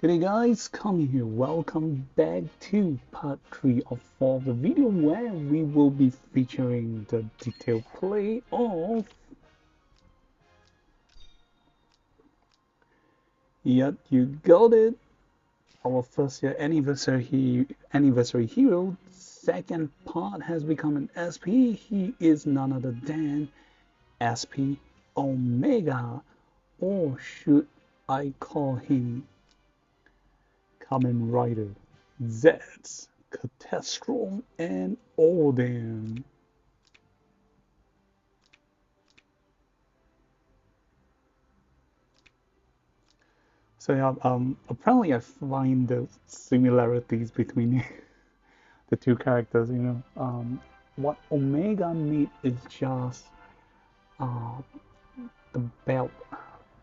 Good day guys, come here. Welcome back to part 3 of 4 of the video where we will be featuring the detailed play of Yep, you got it. Our first year anniversary hero. Second part has become an SP. He is none other than SP Omega. Or should I call him Kamen Rider Zeds, Catastrophe, and Odin. So yeah, apparently I find the similarities between the two characters. What Omega need is just uh, the belt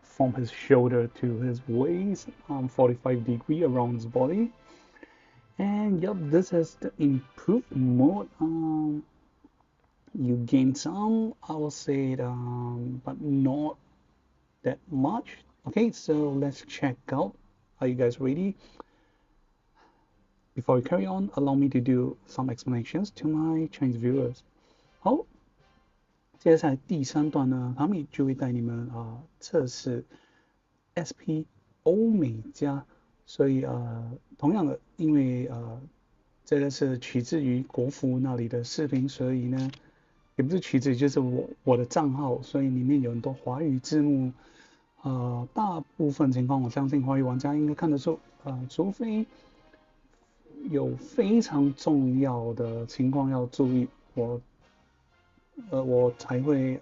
from his shoulder to his waist, 45-degree around his body. And yep, this is the improved mode. You gain some, I will say, but not that much. Okay, so let's check out. Are you guys ready? Before we carry on, allow me to do some explanations to my Chinese viewers. 好，接下来第三段呢，他们就会带你们测试 SP 欧美加，所以同样的，因为这个是取自于国服那里的视频，所以呢，也不是取自于，就是我的账号，所以里面有很多华语字幕。大部分情况我相信华语玩家应该看得出，除非有非常重要的情况要注意，我才会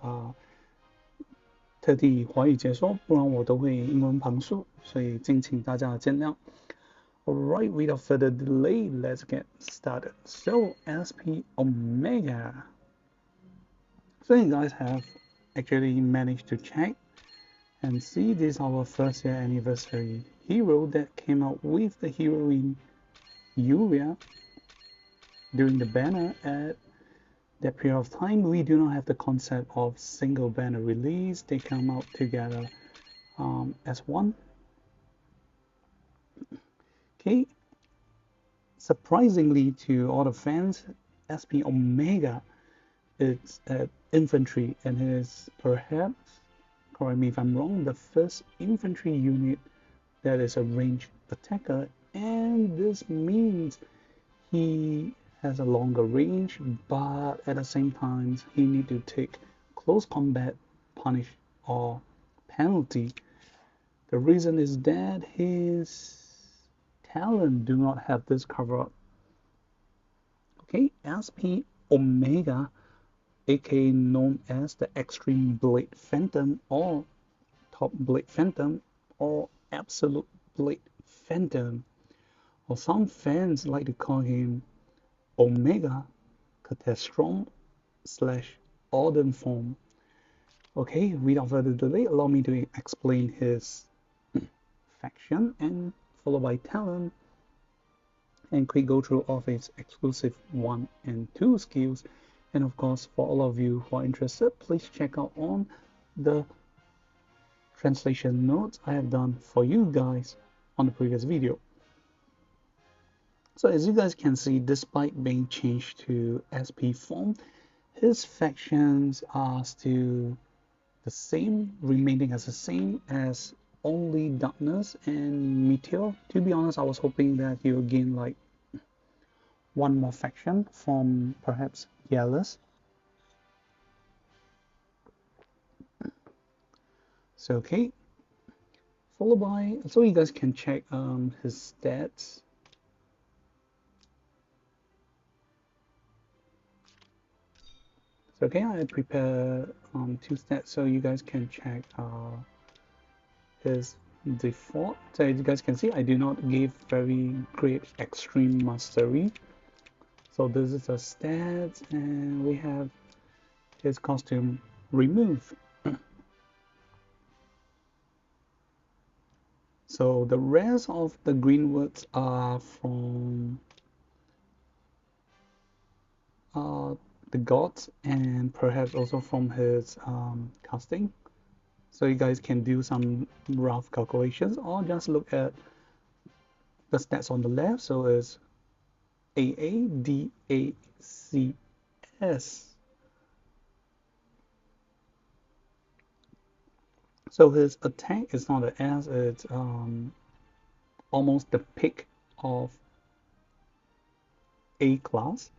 特地华语解说，不然我都会英文旁述，所以敬请大家见谅。Alright, without further delay, let's get started. So, SP Omega. So you guys have actually managed to check and see this is our first year anniversary hero that came out with the heroine Yuria during the banner. At that period of time, we do not have the concept of single banner release. They come out together as one. Okay, surprisingly to all the fans, SP Omega is infantry and is perhaps, correct me if I'm wrong, the first infantry unit that is a ranged attacker, and this means he has a longer range, but at the same time he need to take close combat punish or penalty. The reason is that his talent do not have this cover up. Okay, SP Omega, aka known as the Extreme Blade Phantom or Top Blade Phantom or Absolute Blade Phantom, or some fans like to call him Omega Catastrophe slash Odin form. Okay, without further delay, allow me to explain his faction and followed by talent and quick go through of its exclusive 1 and 2 skills. And of course, for all of you who are interested, please check out on the translation notes I have done for you guys on the previous video. So as you guys can see, despite being changed to SP form, his factions are still the same, remaining as the same as only Darkness and Meteor. To be honest, I was hoping that he would gain like one more faction from perhaps Yellow's. So okay, followed by, so you guys can check his stats. So okay, I prepare 2 stats so you guys can check his default. So as you guys can see, I do not give very great extreme mastery. So this is the stats, and we have his costume remove. So the rest of the green words are from the gods and perhaps also from his casting. So you guys can do some rough calculations or just look at the stats on the left, so it's AADACS. So his attack is not an S, it's almost the peak of A class.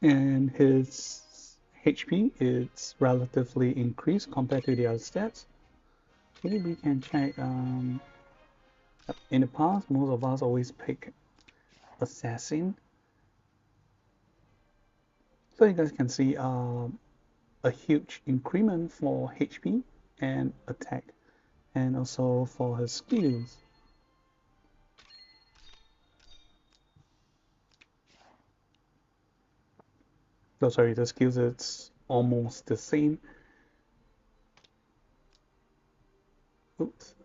And his HP is relatively increased compared to the other stats. Okay, we can check. In the past, most of us always pick Assassin. So you guys can see a huge increment for HP and attack, and also for his skills. Oh, sorry, the skills it's almost the same. Oops.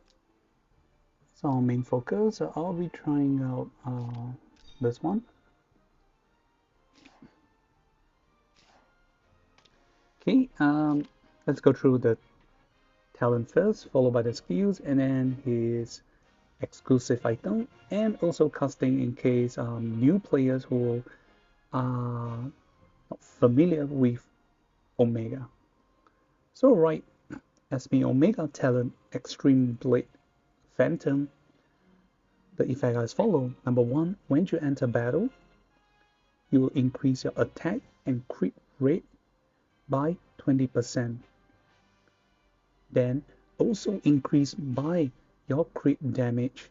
So our main focus, I'll be trying out this one. Okay, let's go through the talent first, followed by the skills, and then his exclusive item, and also casting in case new players who are not familiar with Omega. So right, SP Omega talent Extreme Blade Phantom. The effect as follows. Number one, when you enter battle, you will increase your attack and crit rate by 20%. Then also increase by your crit damage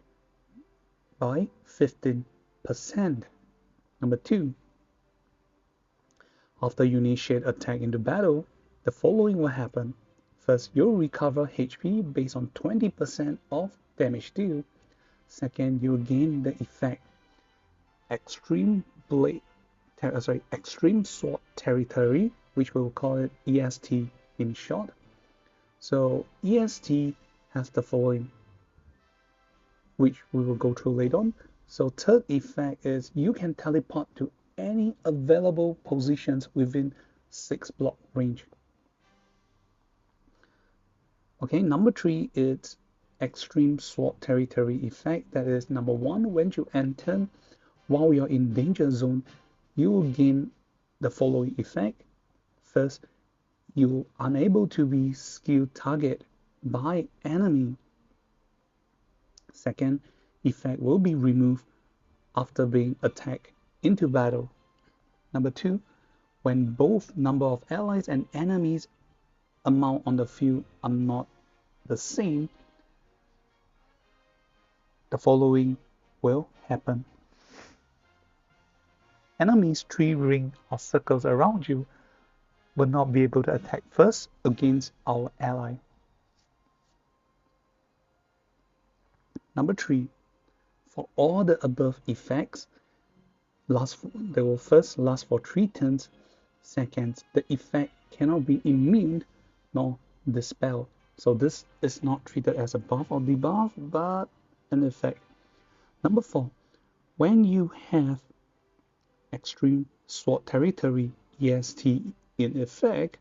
by 15%. Number two, after you initiate attack into battle, the following will happen. First, you'll recover HP based on 20% of damage deal. Second, you'll gain the effect Extreme Sword Territory, which we'll call it EST in short. So EST has the following, which we will go through later on. So third effect is you can teleport to any available positions within 6 block range. Okay, number three is Extreme Sword Territory effect. That is number one, when you enter while you're in danger zone, you will gain the following effect. First, you're unable to be skill target by enemy. Second, effect will be removed after being attacked into battle. Number two, when both number of allies and enemies amount on the field are not the same, the following will happen. Enemies 3 rings or circles around you will not be able to attack first against our ally. Number 3, for all the above effects, they will first last for 3 turns. Second, the effect cannot be immune nor dispelled. So this is not treated as a buff or debuff, but an effect. Number 4, when you have Extreme Sword Territory EST in effect,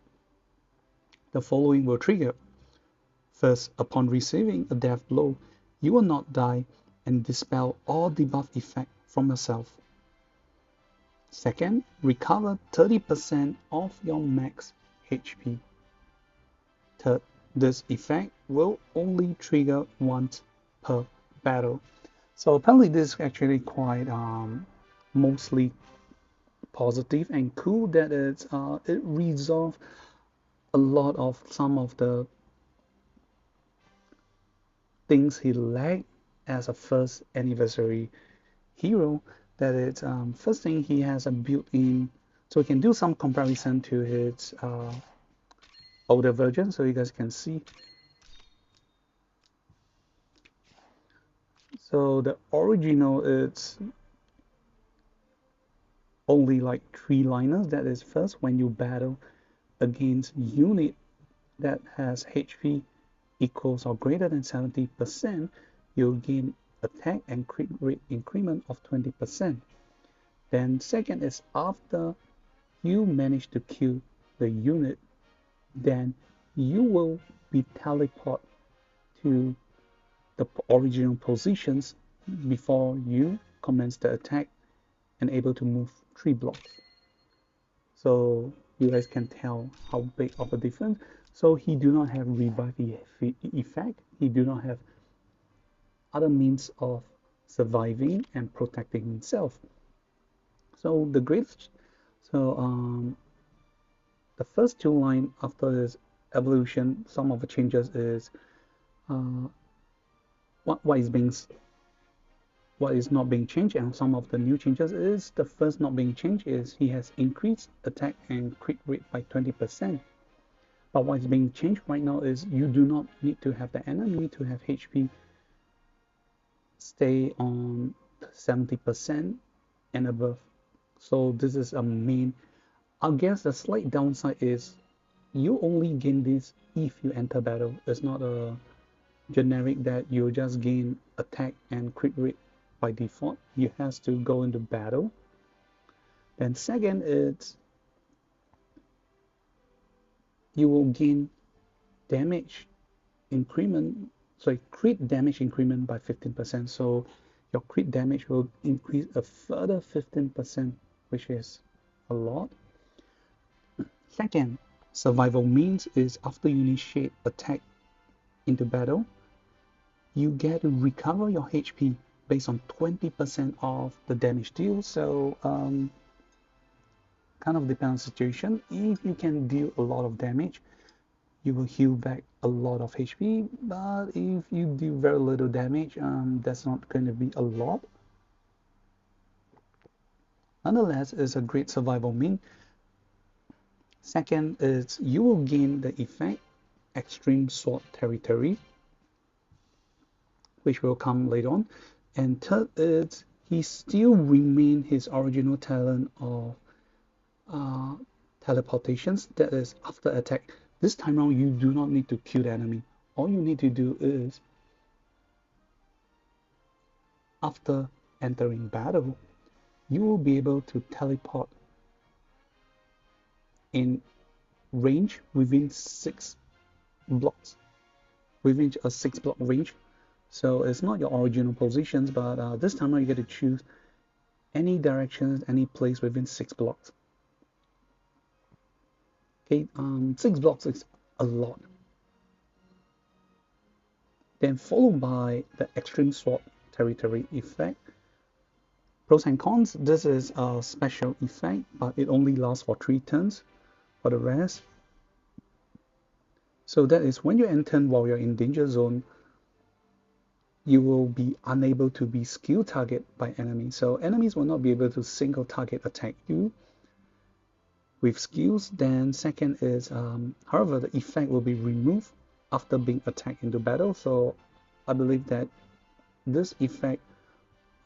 the following will trigger. First, upon receiving a death blow, you will not die and dispel all debuff effect from yourself. Second, recover 30% of your max HP. Third, this effect will only trigger once per battle. So apparently this is actually quite mostly positive and cool, that it resolves a lot of some of the things he lacked as a first anniversary hero. That it's first thing, he has a built-in, so we can do some comparison to his older version, so you guys can see. So the original, it's only like 3 liners. That is, first, when you battle against unit that has HP equals or greater than 70%, you'll gain attack and crit rate increment of 20%. Then second is after you manage to kill the unit, then you will be teleported to the original positions before you commence the attack and able to move 3 blocks. So you guys can tell how big of a difference. So he do not have revive effect. He do not have other means of surviving and protecting himself. So the first two lines after his evolution, some of the changes is uh, what is not being changed, and some of the new changes is the first not being changed is he has increased attack and crit rate by 20%. But what is being changed right now is you do not need to have the enemy to have HP stay on 70% and above. So this is a main. I guess the slight downside is you only gain this if you enter battle. It's not a generic that you just gain attack and crit rate by default. You have to go into battle. Then second is you will gain damage increment, sorry, crit damage increment by 15%. So your crit damage will increase a further 15%, which is a lot. Second, survival means is after you initiate attack into battle, you get to recover your HP based on 20% of the damage deal. So kind of depends on the situation. If you can deal a lot of damage, you will heal back a lot of HP. But if you do very little damage, that's not going to be a lot. Nonetheless, it's a great survival mean. Second is you will gain the effect Extreme Sword Territory, which will come later on. And third is he still remain his original talent of teleportations, that is after attack. This time around you do not need to kill the enemy. All you need to do is after entering battle, you will be able to teleport in range within 6 blocks, within a 6 block range. So it's not your original positions, but this time around you get to choose any directions, any place within 6 blocks. Okay, 6 blocks is a lot. Then followed by the Extreme Sword Territory effect. Pros and cons, this is a special effect, but it only lasts for 3 turns for the rest. So that is when you enter while you're in danger zone, you will be unable to be skill target by enemies. So enemies will not be able to single target attack you with skills. Then second is, however, the effect will be removed after being attacked into battle. So I believe that this effect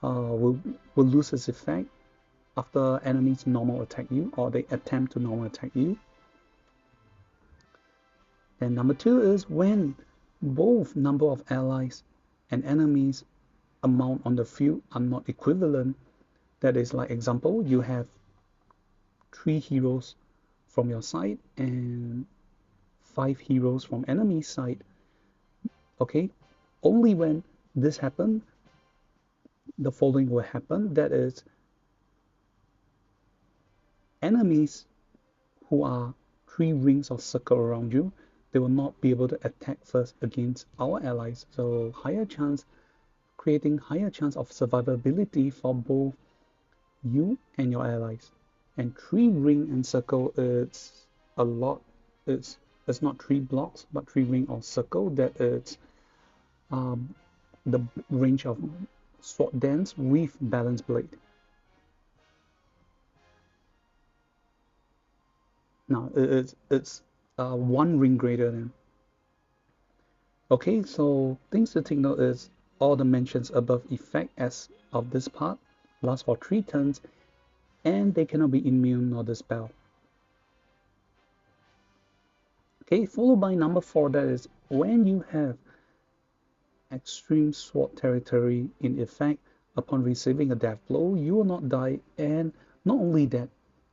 will lose its effect after enemies normal attack you or they attempt to normal attack you. Then number 2 is when both number of allies and enemies amount on the field are not equivalent. That is, like example, you have 3 heroes from your side and 5 heroes from enemy side. Okay, only when this happens, the following will happen. That is, enemies who are 3 rings of circle around you, they will not be able to attack first against our allies. So higher chance, creating higher chance of survivability for both you and your allies. And 3 ring and circle, it's a lot. It's not 3 blocks, but 3 ring or circle. That is the range of sword dance with balance blade. Now it's 1 ring greater than. Okay, so things to take note is all the mentions above effect as of this part last for 3 turns, and they cannot be immune nor dispel. Okay, followed by number 4, that is when you have Extreme Sword Territory in effect, upon receiving a death blow, you will not die, and not only that,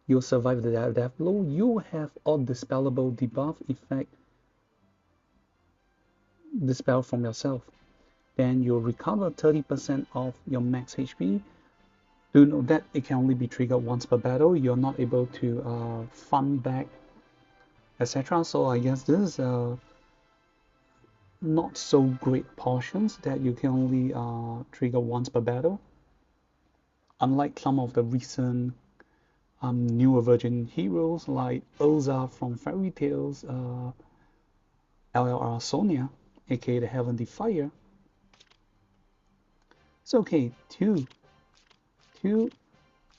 you'll survive the death blow, you have all dispellable debuff effect dispel from yourself. then you'll recover 30% of your max HP. Do note that it can only be triggered once per battle. You're not able to farm back, etc. So I guess this is not so great portions that you can only trigger once per battle. Unlike some of the recent newer version heroes like Urza from Fairy Tales, LLR Sonia, aka the Heavenly Fire. So okay, two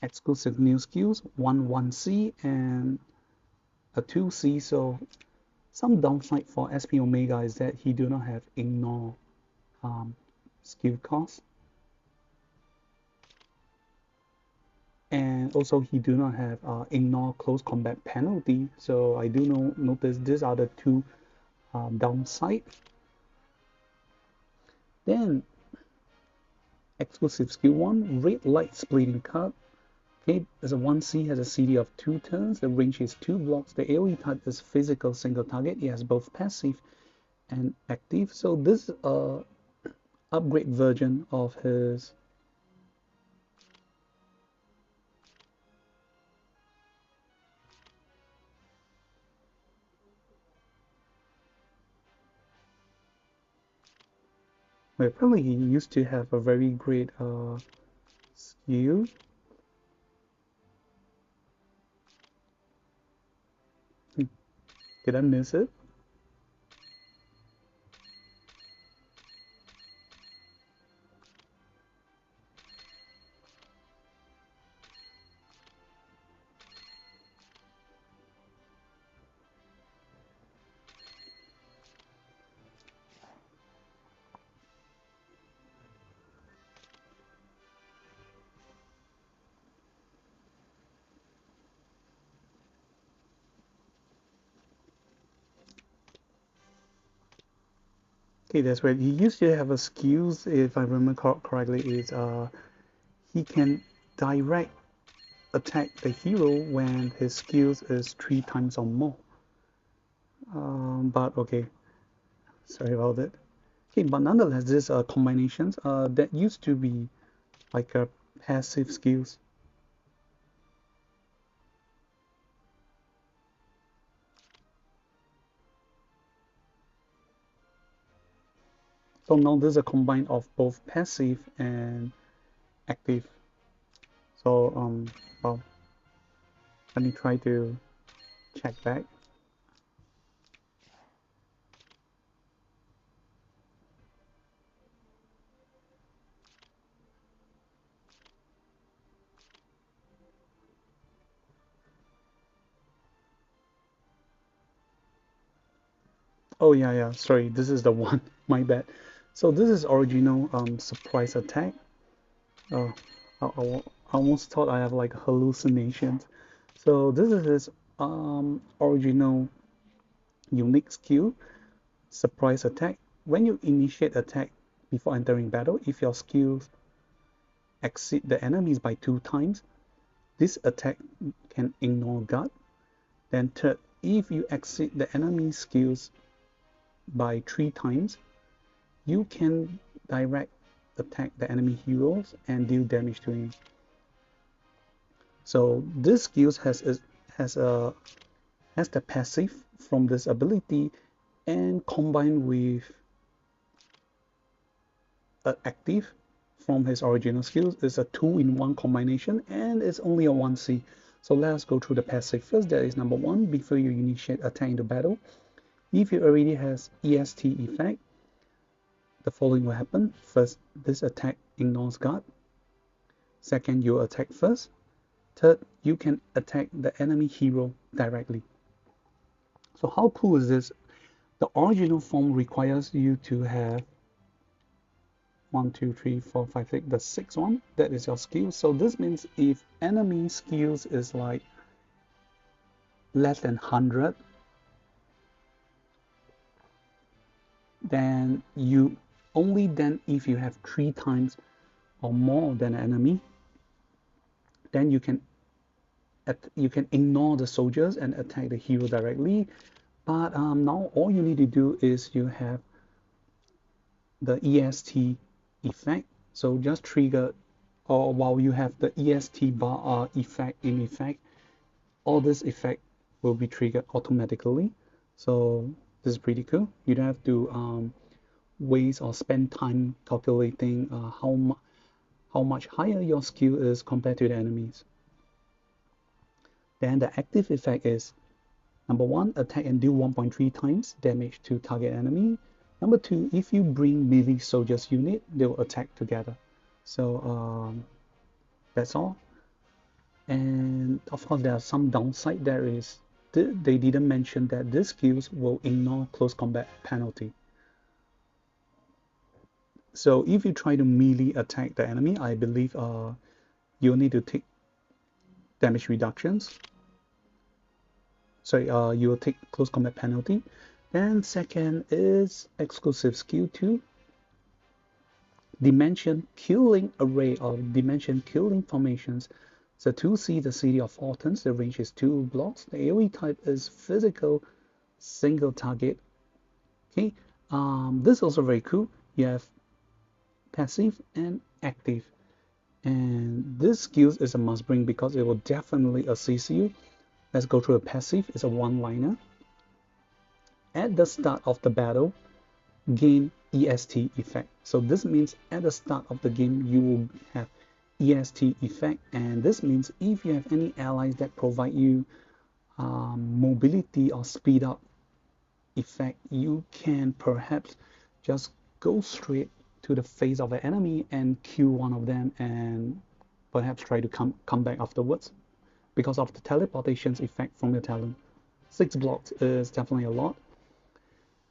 exclusive new skills, one 1C and a 2C. So some downside for SP Omega is that he do not have ignore skill cost, and also he do not have ignore close combat penalty. So I do notice these are the two downside. Then exclusive skill 1, red light splitting cut. Okay, as a 1C has a CD of 2 turns, the range is 2 blocks, the AoE type is physical single target, it has both passive and active. So this is a upgrade version of his apparently he used to have a very great skill. Did I miss it? Okay, that's right. He used to have a skills, if I remember correctly, is he can direct attack the hero when his skills is 3 times or more. But okay, sorry about that. Okay, but nonetheless, these combinations that used to be like a passive skills. So now this is a combine of both passive and active. So well, let me try to check back. Oh yeah, sorry, this is the one. My bad. So this is original surprise attack. Oh, I almost thought I have like hallucinations. So this is his original unique skill, surprise attack. When you initiate attack before entering battle, if your skills exceed the enemies by 2 times, this attack can ignore guard. Then third, if you exceed the enemy skills by 3 times, you can direct attack the enemy heroes and deal damage to him. So this skill has the passive from this ability, and combined with an active from his original skills is a 2-in-1 combination, and it's only a 1C. So let's go through the passive first. That is number 1. Before you initiate attack into battle, if you already has EST effect, the following will happen. First, this attack ignores guard. Second, you attack first. Third, you can attack the enemy hero directly. So how cool is this? The original form requires you to have 1, 2, 3, 4, 5, 6, the 6th one. That is your skill. So this means if enemy skills is like less than 100, then you only then if you have 3 times or more than an enemy, then you can ignore the soldiers and attack the hero directly. But now all you need to do is you have the EST effect. So just trigger, or while you have the EST bar effect in effect, all this effect will be triggered automatically. So this is pretty cool. You don't have to waste or spend time calculating how much higher your skill is compared to the enemies. Then the active effect is number one, attack and deal 1.3 times damage to target enemy. Number two, if you bring melee soldiers unit, they will attack together. So that's all. And of course, there are some downside. There is they didn't mention that these skills will ignore close combat penalty. So if you try to melee attack the enemy, I believe you'll need to take damage reductions. Sorry, you will take close combat penalty. Then second is exclusive skill 2, Dimension Killing Array of Dimension Killing Formations. So 2C, the City of Ortons, the range is 2 blocks. The AoE type is physical single target. Okay, this is also very cool. You have passive and active. And this skill is a must bring because it will definitely assist you. Let's go through a passive. It's a one-liner. At the start of the battle, gain EST effect. So this means at the start of the game, you will have EST effect. And this means if you have any allies that provide you mobility or speed up effect, you can perhaps just go straight to the face of an enemy and kill one of them and perhaps try to come back afterwards because of the teleportation effect from your talent. 6 blocks is definitely a lot.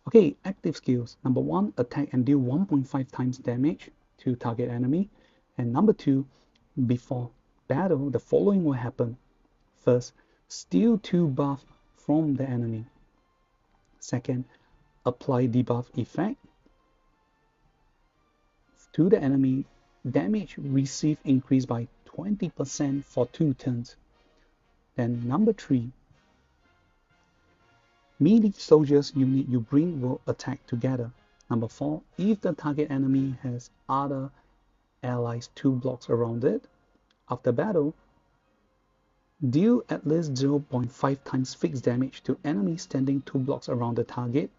Okay, active skills. Number 1, attack and deal 1.5 times damage to target enemy. And number 2, before battle, the following will happen. First, steal 2 buff from the enemy. Second, apply debuff effect to the enemy. Damage received increased by 20% for 2 turns. Then number 3, melee soldiers unit you bring will attack together. Number 4, if the target enemy has other allies 2 blocks around it, after battle, deal at least 0.5 times fixed damage to enemies standing 2 blocks around the target.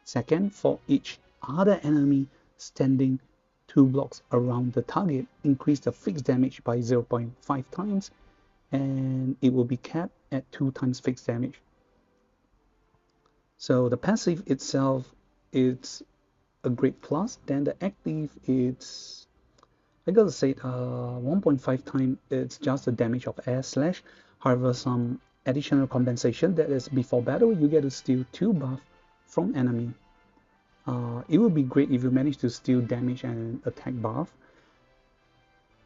Second, for each other enemy standing 2 blocks around the target, increase the fixed damage by 0.5 times, and it will be capped at 2 times fixed damage. So the passive itself is a great plus. Then the active, it's, I gotta say, 1.5 times it's just the damage of air slash. However, some additional compensation, that is before battle, you get to steal 2 buff from enemy. It would be great if you manage to steal damage and attack buff.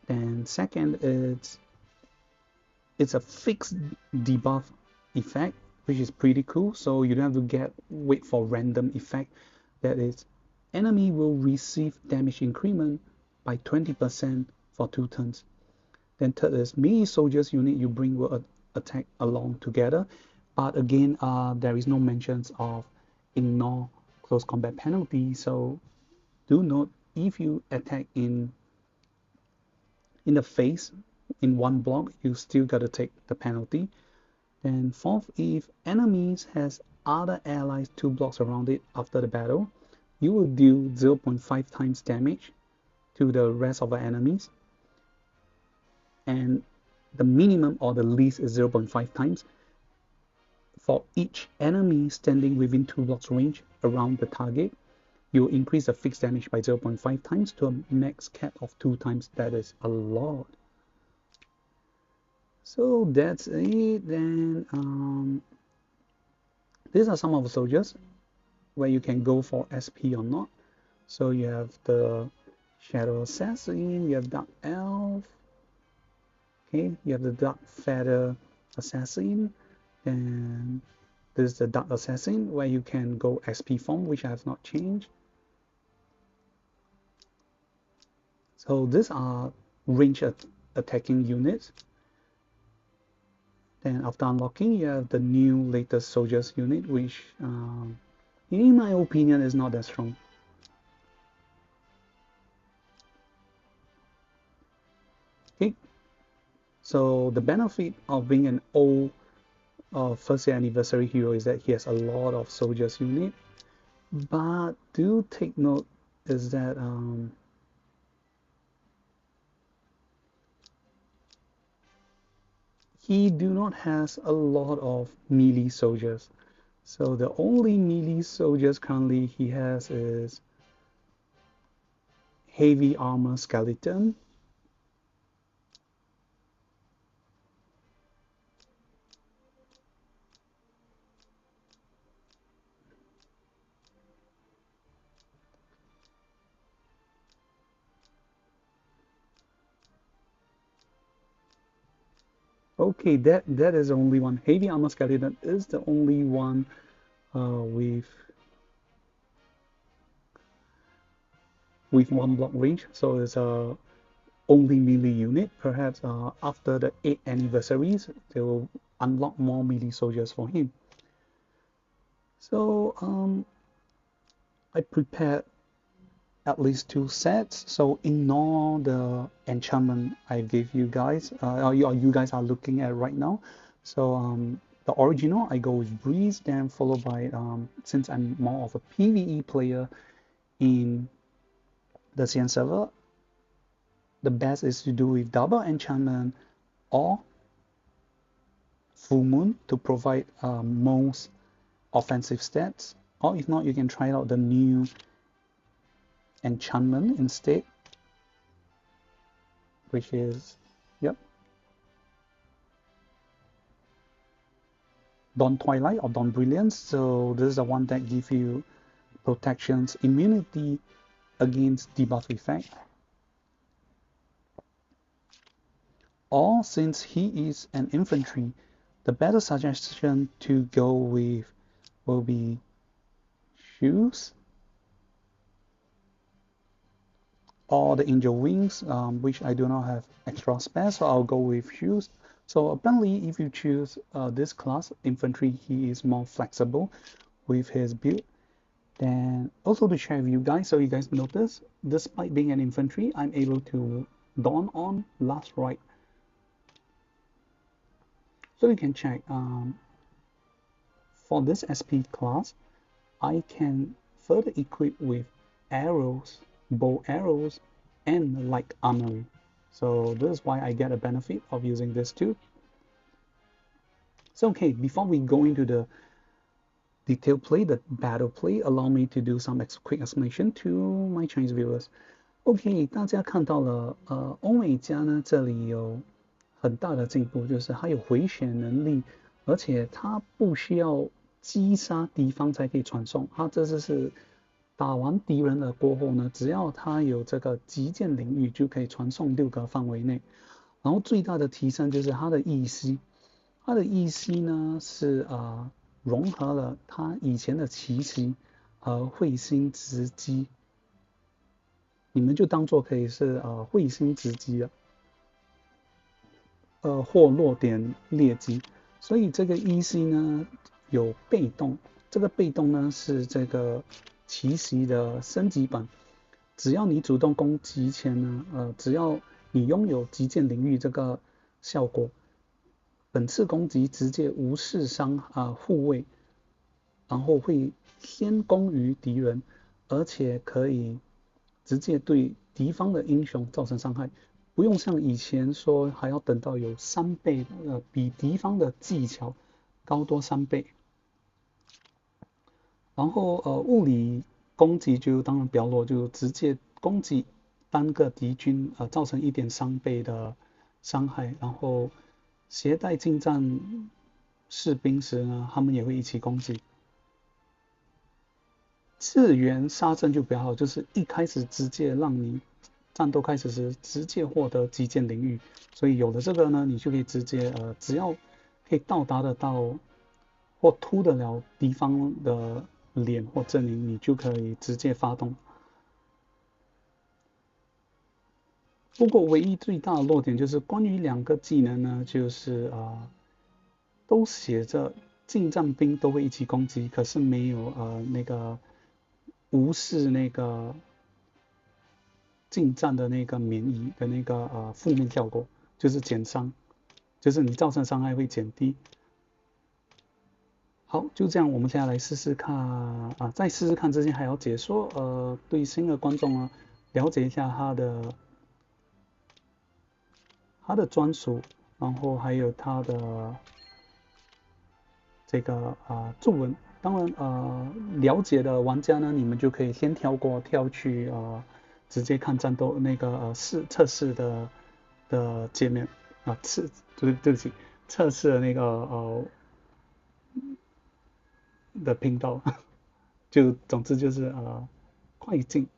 Then second, it's a fixed debuff effect, which is pretty cool. So you don't have to wait for random effect. That is, enemy will receive damage increment by 20% for 2 turns. Then third is melee soldiers unit you bring will attack along together. But again, there is no mentions of ignore close combat penalty. So do note, if you attack in the face in one block, you still gotta take the penalty. Then fourth, if enemies has other allies 2 blocks around it after the battle, you will deal 0.5 times damage to the rest of the enemies. And the minimum or the least is 0.5 times. For each enemy standing within 2 blocks range around the target, you will increase the fixed damage by 0.5 times to a max cap of 2 times. That is a lot. So that's it. Then these are some of the soldiers where you can go for SP or not. So you have the Shadow Assassin, you have Dark Elf, okay, you have the Dark Feather Assassin, and this is the Dark Assassin where you can go SP form, which I have not changed. So these are range attacking units. Then after unlocking, you have the new latest soldiers unit, which in my opinion is not that strong. Okay, so the benefit of being an old first year anniversary hero is that he has a lot of soldiers unit, but do take note is that he do not has a lot of melee soldiers. So the only melee soldiers currently he has is heavy armor skeleton, okay, that is the only one. Heavy armor skeleton is the only one with one block range. So it's a only melee unit. Perhaps after the 8 anniversaries, they will unlock more melee soldiers for him. So I prepared at least 2 sets. So ignore the enchantment I gave you guys, or you guys are looking at right now. So the original, I go with Breeze, then followed by, since I'm more of a PvE player in the CN server, the best is to do with double enchantment or full moon to provide most offensive stats. Or if not, you can try out the new enchantment instead, which is, yep, Dawn Twilight or Dawn Brilliance. So this is the one that gives you protections, immunity against debuff effect. Or since he is an infantry, the better suggestion to go with will be shoes or the angel wings, which I do not have extra spare, so I'll go with shoes. So apparently, if you choose this class infantry, he is more flexible with his build. Then also to share with you guys, so you guys notice, despite being an infantry, I'm able to don on last right. So you can check for this SP class, I can further equip with arrows, bow arrows, and light armory. So this is why I get a benefit of using this too. So okay, before we go into the detailed play, the battle play, allow me to do some quick explanation to my Chinese viewers. OK， 大家看到了，欧美加呢这里有很大的进步，就是它有回血能力，而且它不需要击杀敌方才可以传送。它这次是打完敌人了过后呢，只要它有这个极限领域，就可以传送6个范围内。然后最大的提升就是它的易吸，它的易吸呢是融合了它以前的奇袭和彗星直击。你们就当做可以是彗星直击了，或落点猎击。所以这个 EC 呢有被动，这个被动呢是这个奇袭的升级版。只要你主动攻击前呢，只要你拥有极限领域这个效果，本次攻击直接无视护卫，然后会先攻于敌人，而且可以直接对敌方的英雄造成伤害，不用像以前说还要等到有3倍比敌方的技巧高多3倍。然后物理攻击就当然比较弱，就直接攻击单个敌军造成1.3倍的伤害，然后携带近战士兵时呢，他们也会一起攻击。次元杀阵就比较好，就是一开始直接让你战斗开始时直接获得极限领域，所以有了这个呢，你就可以直接只要可以到达得到或突得了敌方的脸或阵营，你就可以直接发动。不过唯一最大的弱点就是关于2个技能呢，就是都写着近战兵都会一起攻击，可是没有那个无视那个近战的那个免疫的那个负面效果，就是减伤，就是你造成伤害会减低。好，就这样，我们现在来试试看啊，在试试看之前还要解说，对新的观众呢，了解一下它的专属，然后还有它的这个作文。当然了解的玩家呢，你们就可以先跳去直接看战斗那个测试的界面对不起，测试的那个的频道，总之就是快进。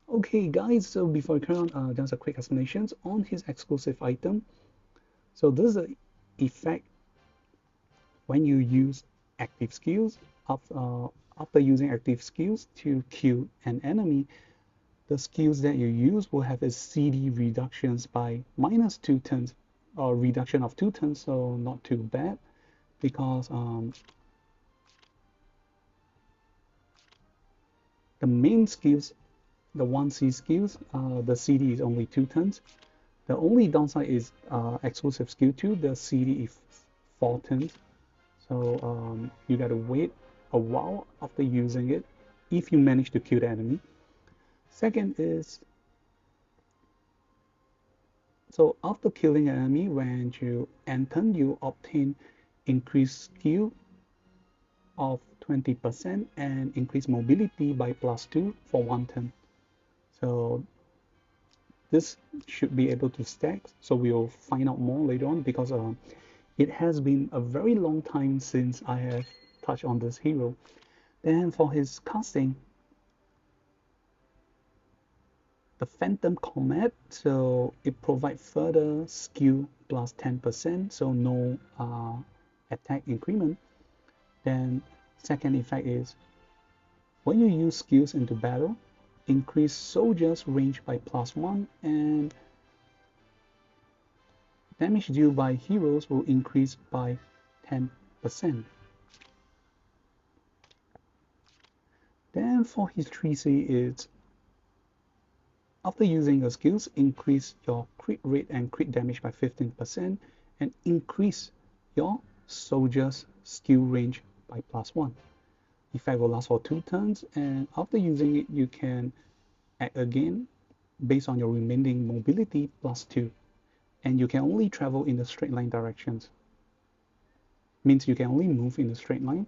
Okay, guys, so before I carry on, just a quick explanations on his exclusive item. So this is an effect when you use active skills. After using active skills to kill an enemy, the skills that you use will have a CD reductions by -2 turns, or reduction of 2 turns, so not too bad, because the main skills, the 1C skills, the CD is only 2 turns. The only downside is exclusive skill 2, the CD is 4 turns. So you gotta wait a while after using it if you manage to kill the enemy. Second is, so after killing an enemy, when you enter, you obtain increased skill of 20% and increased mobility by +2 for 1 turn. So this should be able to stack, so we'll find out more later on, because it has been a very long time since I have touched on this hero. Then for his casting, the Phantom Comet, so it provides further skill plus 10%, so no attack increment. Then second effect is, when you use skills into battle, increase soldiers range by +1, and damage dealt by heroes will increase by 10%. Then for his 3C is, after using your skills, increase your crit rate and crit damage by 15% and increase your soldier's skill range by +1. Effect will last for 2 turns, and after using it, you can act again based on your remaining mobility +2. And you can only travel in the straight line directions. Means you can only move in a straight line.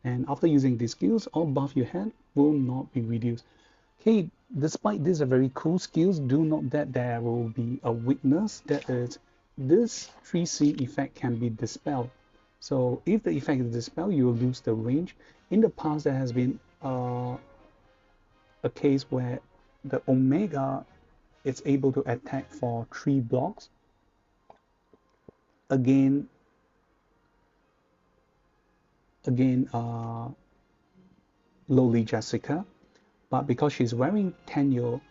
And after using these skills, all buff you had will not be reduced. Okay, despite these are very cool skills, do note that there will be a weakness, that is, this 3C effect can be dispelled. So if the effect is dispelled, you will lose the range. In the past, there has been a case where the Omega is able to attack for 3 blocks again lowly Jessica, but because she's wearing Tenyo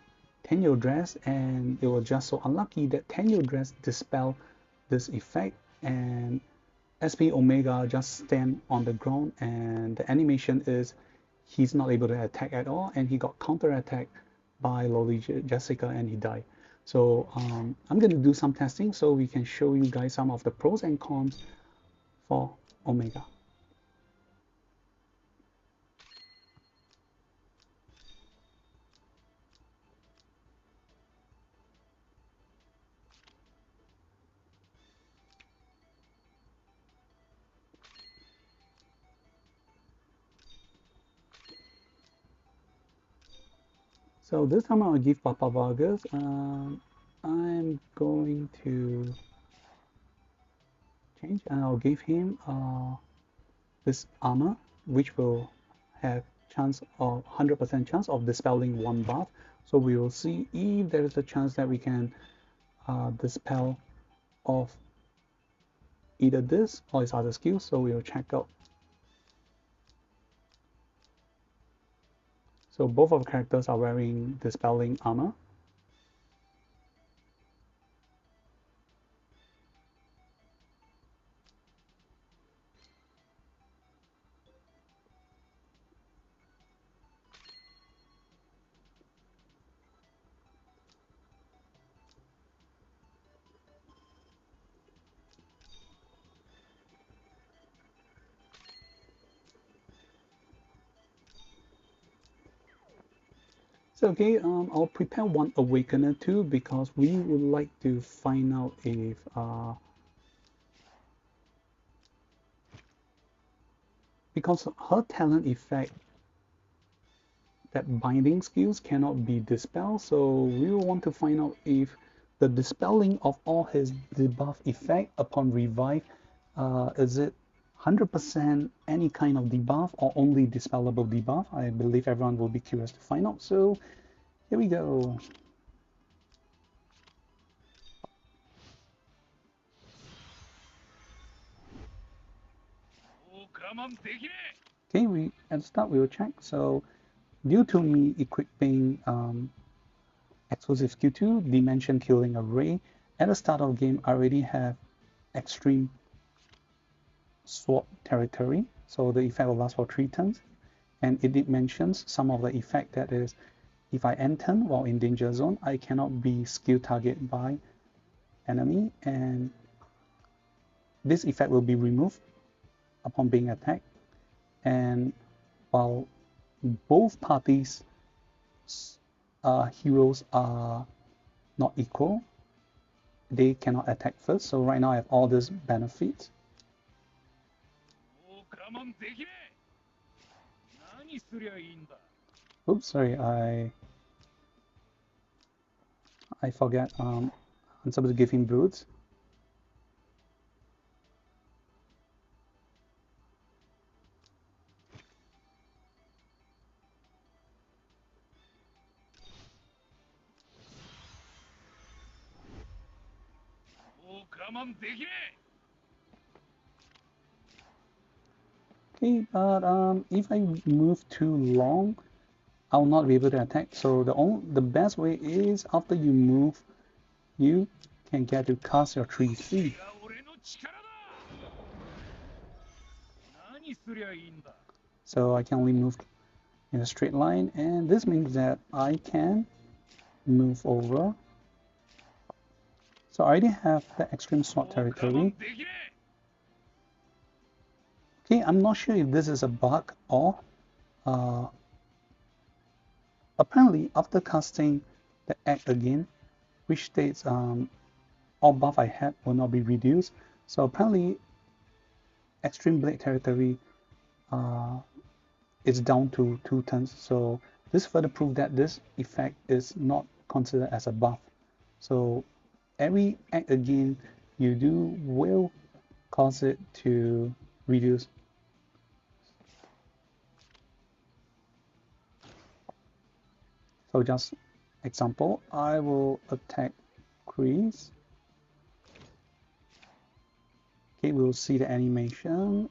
dress, and it was just so unlucky that Tenyo dress dispelled this effect, and SP Omega just stand on the ground, and the animation is he's not able to attack at all, and he got counter attacked by lowly Jessica, and he died. So I'm gonna do some testing so we can show you guys some of the pros and cons for Omega. So this time I'll give Papa Vargas. I'm going to change, and I'll give him this armor, which will have chance of 100% chance of dispelling 1 buff. So we will see if there is a chance that we can dispel of either this or his other skills. So we will check out. So both of the characters are wearing dispelling armor. So okay, I'll prepare one Awakener too because we would like to find out if because her talent effect that binding skills cannot be dispelled, so we will want to find out if the dispelling of all his debuff effect upon revive is it 100% any kind of debuff or only dispellable debuff. I believe everyone will be curious to find out, so here we go. Okay, we at the start we will check. So due to me equipping exclusive skill 2, Dimension Killing Array, at the start of the game I already have extreme sword territory, so the effect will last for 3 turns, and it mentions some of the effect that is if I end turn while in danger zone, I cannot be skill target by enemy, and this effect will be removed upon being attacked, and while both parties heroes are not equal, they cannot attack first. So right now I have all these benefits. Oops, sorry, I forget. I'm supposed to give him boots. Okay, but if I move too long, I'll not be able to attack. So the best way is after you move, you can get to cast your 3C. So I can only move in a straight line, and this means that I can move over. So I already have the extreme sword territory. Okay, I'm not sure if this is a bug or apparently after casting the act again, which states all buff I had will not be reduced. So apparently extreme blade territory is down to 2 turns. So this further proves that this effect is not considered as a buff. So every act again you do will cause it to reduce. So just example, I will attack Chris. Okay, we'll see the animation.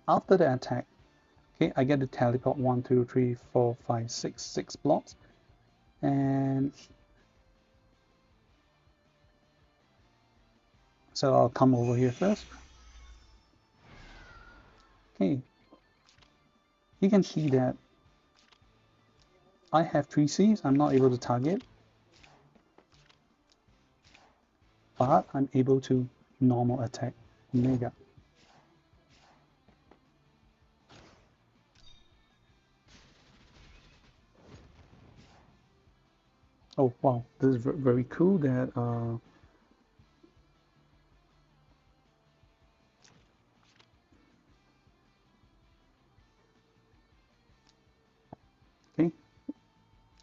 After the attack, okay, I get to teleport 1, 2, 3, 4, 5, 6 blocks, and so I'll come over here first. Okay, you can see that I have 3 Cs. I'm not able to target, but I'm able to normal attack Omega. Oh wow, this is very cool that okay,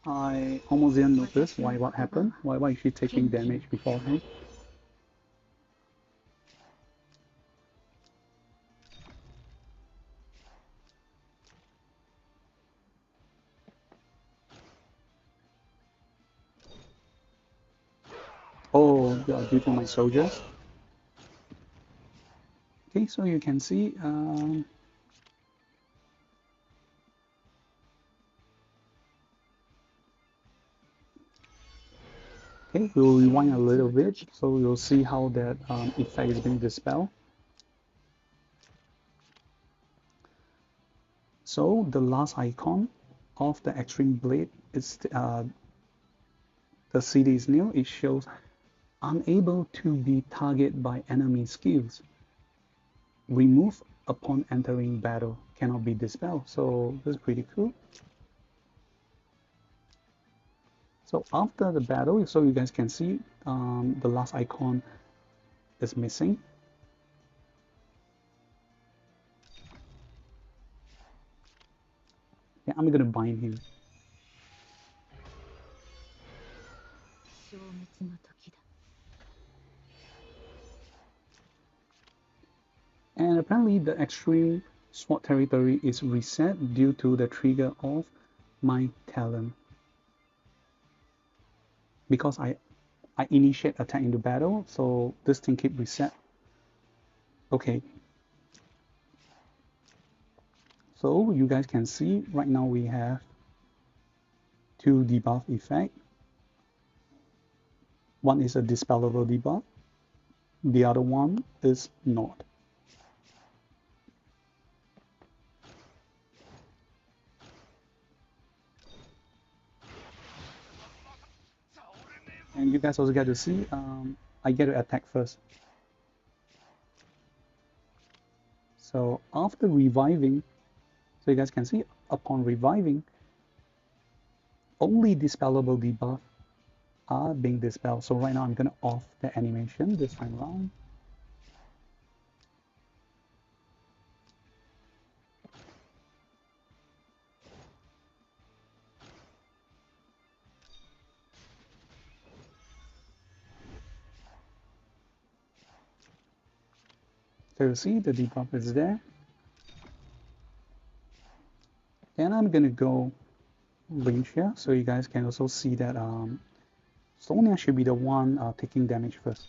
I almost didn't notice what happened. Why is she taking damage beforehand? Oh, due to my soldiers. Okay, so you can see okay, we'll rewind a little bit so you'll see how that effect is being dispelled. So the last icon of the extreme blade is the city is new, it shows unable to be targeted by enemy skills. Remove upon entering battle, cannot be dispelled. So this is pretty cool. So after the battle, so you guys can see the last icon is missing. Yeah, I'm gonna bind him. And apparently the extreme sword territory is reset due to the trigger of my talent. Because I initiate attack into battle, so this thing keep reset. Okay. So you guys can see right now we have 2 debuff effect. One is a dispellable debuff, the other one is not. And you guys also get to see I get to attack first. So after reviving, so you guys can see upon reviving, only dispellable debuff are being dispelled. So right now I'm gonna off the animation this time around. So you see the debuff is there. And I'm gonna go range here, so you guys can also see that Sonia should be the one taking damage first.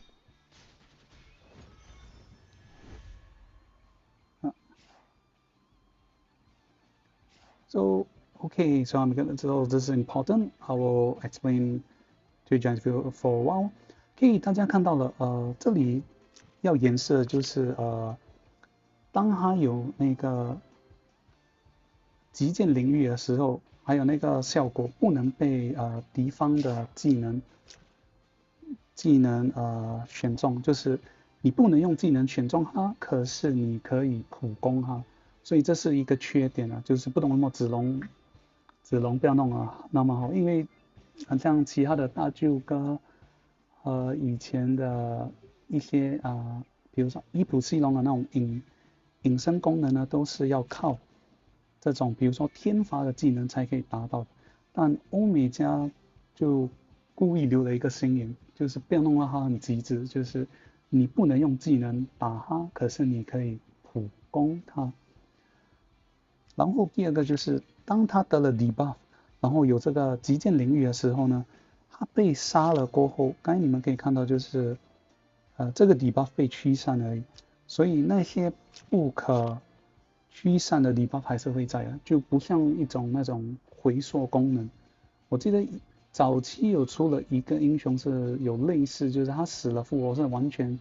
So okay, so so this is important. I will explain to you guys for a while. OK， 大家看到了，这里要演示的就是当它有那个极限领域的时候，还有那个效果不能被敌方的技能选中，就是你不能用技能选中它，可是你可以普攻它，所以这是一个缺点啊，就是不懂那么子龙不要弄啊那么好，因为像其他的大舅哥以前的一些比如说伊普西龙的那种隐身功能呢，都是要靠这种比如说天罚的技能才可以达到的，但欧美家就故意留了一个心眼，就是不要弄到它很极致，就是你不能用技能打它，可是你可以普攻它。然后第二个就是当他得了 debuff， 然后有这个极限领域的时候呢，他被杀了过后，刚才你们可以看到就是这个 debuff 被驱散而已，所以那些不可驱散的 debuff 还是会在的，就不像一种那种回溯功能。我记得早期有出了一个英雄是有类似，就是他死了复活是完全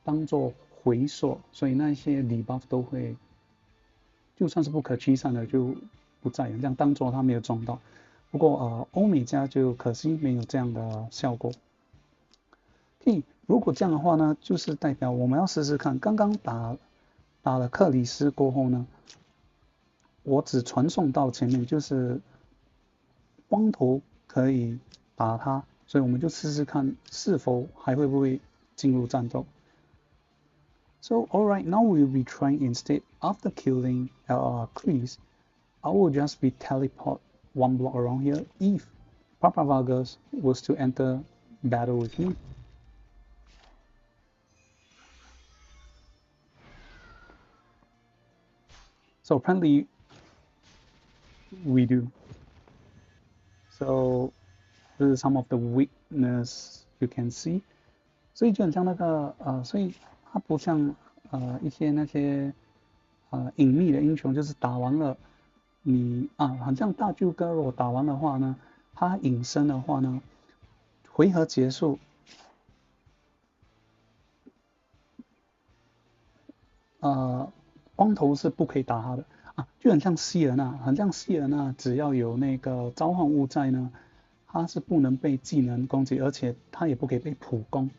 当做回溯，所以那些 debuff 都会，就算是不可驱散的就不在，这样当做他没有中到。不过欧美家就可惜没有这样的效果。如果这样的话呢，就是代表我们要试试看，刚刚打了克里斯过后呢，我只传送到前面，就是光头可以打他，所以我们就试试看是否还会不会进入战斗。So alright, now we'll be trying instead after killing Chris, I will just be teleport one block around here if Papa Vargas was to enter battle with me. So apparently we do. So this is some of the weakness you can see. 所以就很像那个所以它不像一些那些隐秘的英雄，就是打完了你好像大舅哥如果打完的话呢，他隐身的话呢，回合结束光头是不可以打他的就很像希尔纳，只要有那个召唤物在呢，它是不能被技能攻击，而且它也不可以被普攻，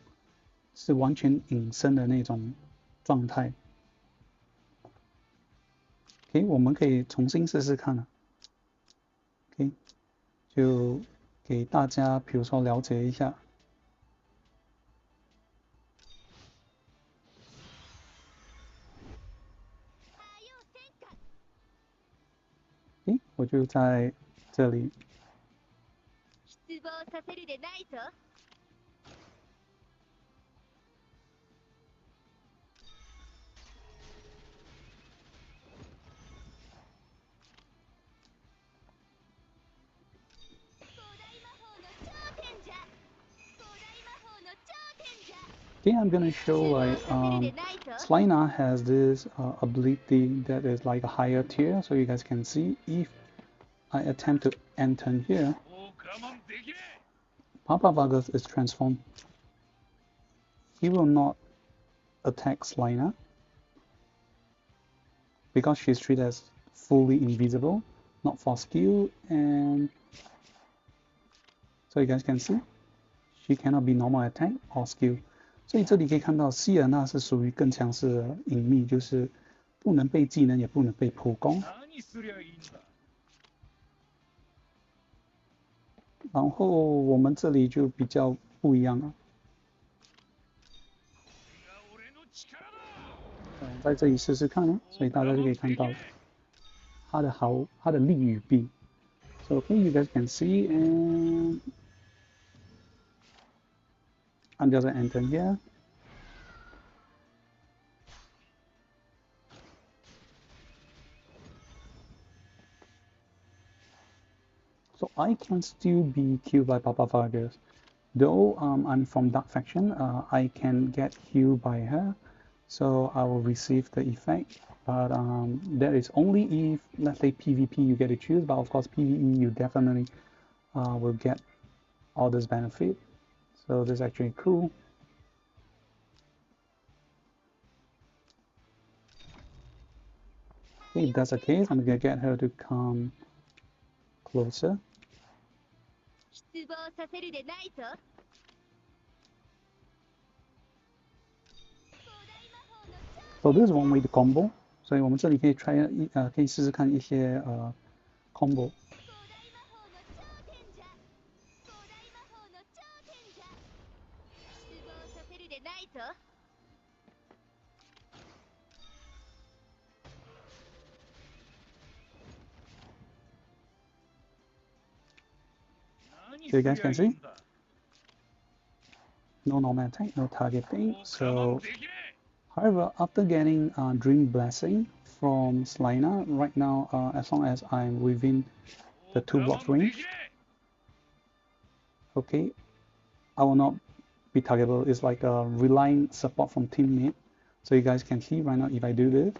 是完全隐身的那种状态。OK， 我们可以重新试试看了。OK， 就给大家比如说了解一下。OK， 我就在这里。Okay, I'm gonna show like Sallune has this ability that is like a higher tier, so you guys can see if I attempt to enter here, Papa Vargas is transformed. He will not attack Sallune because she's treated as fully invisible, not for skill, and so you guys can see she cannot be normal attack or skill. 所以这里可以看到希尔娜是属于更强势的隐秘，就是不能被技能，也不能被普攻。然后我们这里就比较不一样了。在这里试试看呢，所以大家就可以看到它的利与弊。So okay, you guys can see, and I'm just gonna enter here. So I can still be killed by Papa Vargas. Though I'm from Dark Faction, I can get healed by her, so I will receive the effect. But that is only if, let's say, PvP you get to choose, but of course PvE you definitely will get all this benefit. So this is actually cool. Okay, if that's the case, I'm gonna get her to come closer. So this is one way to combo. 所以我们这里可以 try 可以试试看一些combo。So you guys can see, no normal attack, no targeting. So, however, after getting Dream Blessing from Sallune, right now, as long as I'm within the 2 blocks range, okay, I will not be targetable. It's like a relying support from teammate. So you guys can see right now if I do this.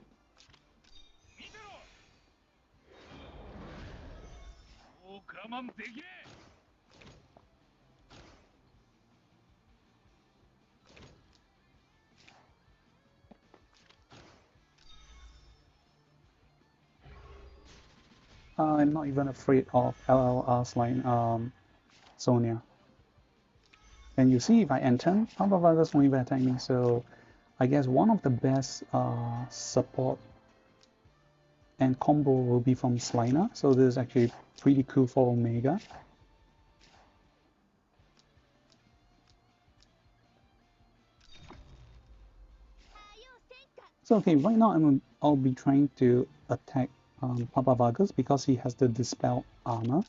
I'm not even afraid of LLR's line Sonia. And you see if I enter, Papa Vargas won't even attack me. So I guess one of the best support and combo will be from Sallune. So this is actually pretty cool for Omega. So okay, right now I'll be trying to attack Papa Vargas because he has the Dispel armor.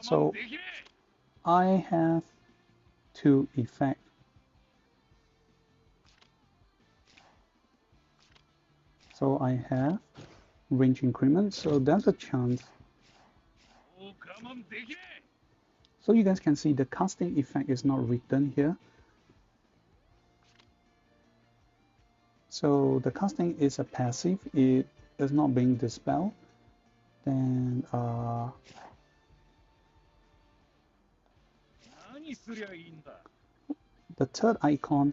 So I have 2 effects. So I have range increment, so there's a chance. So you guys can see the casting effect is not written here. So the casting is a passive, it is not being dispelled. Then the third icon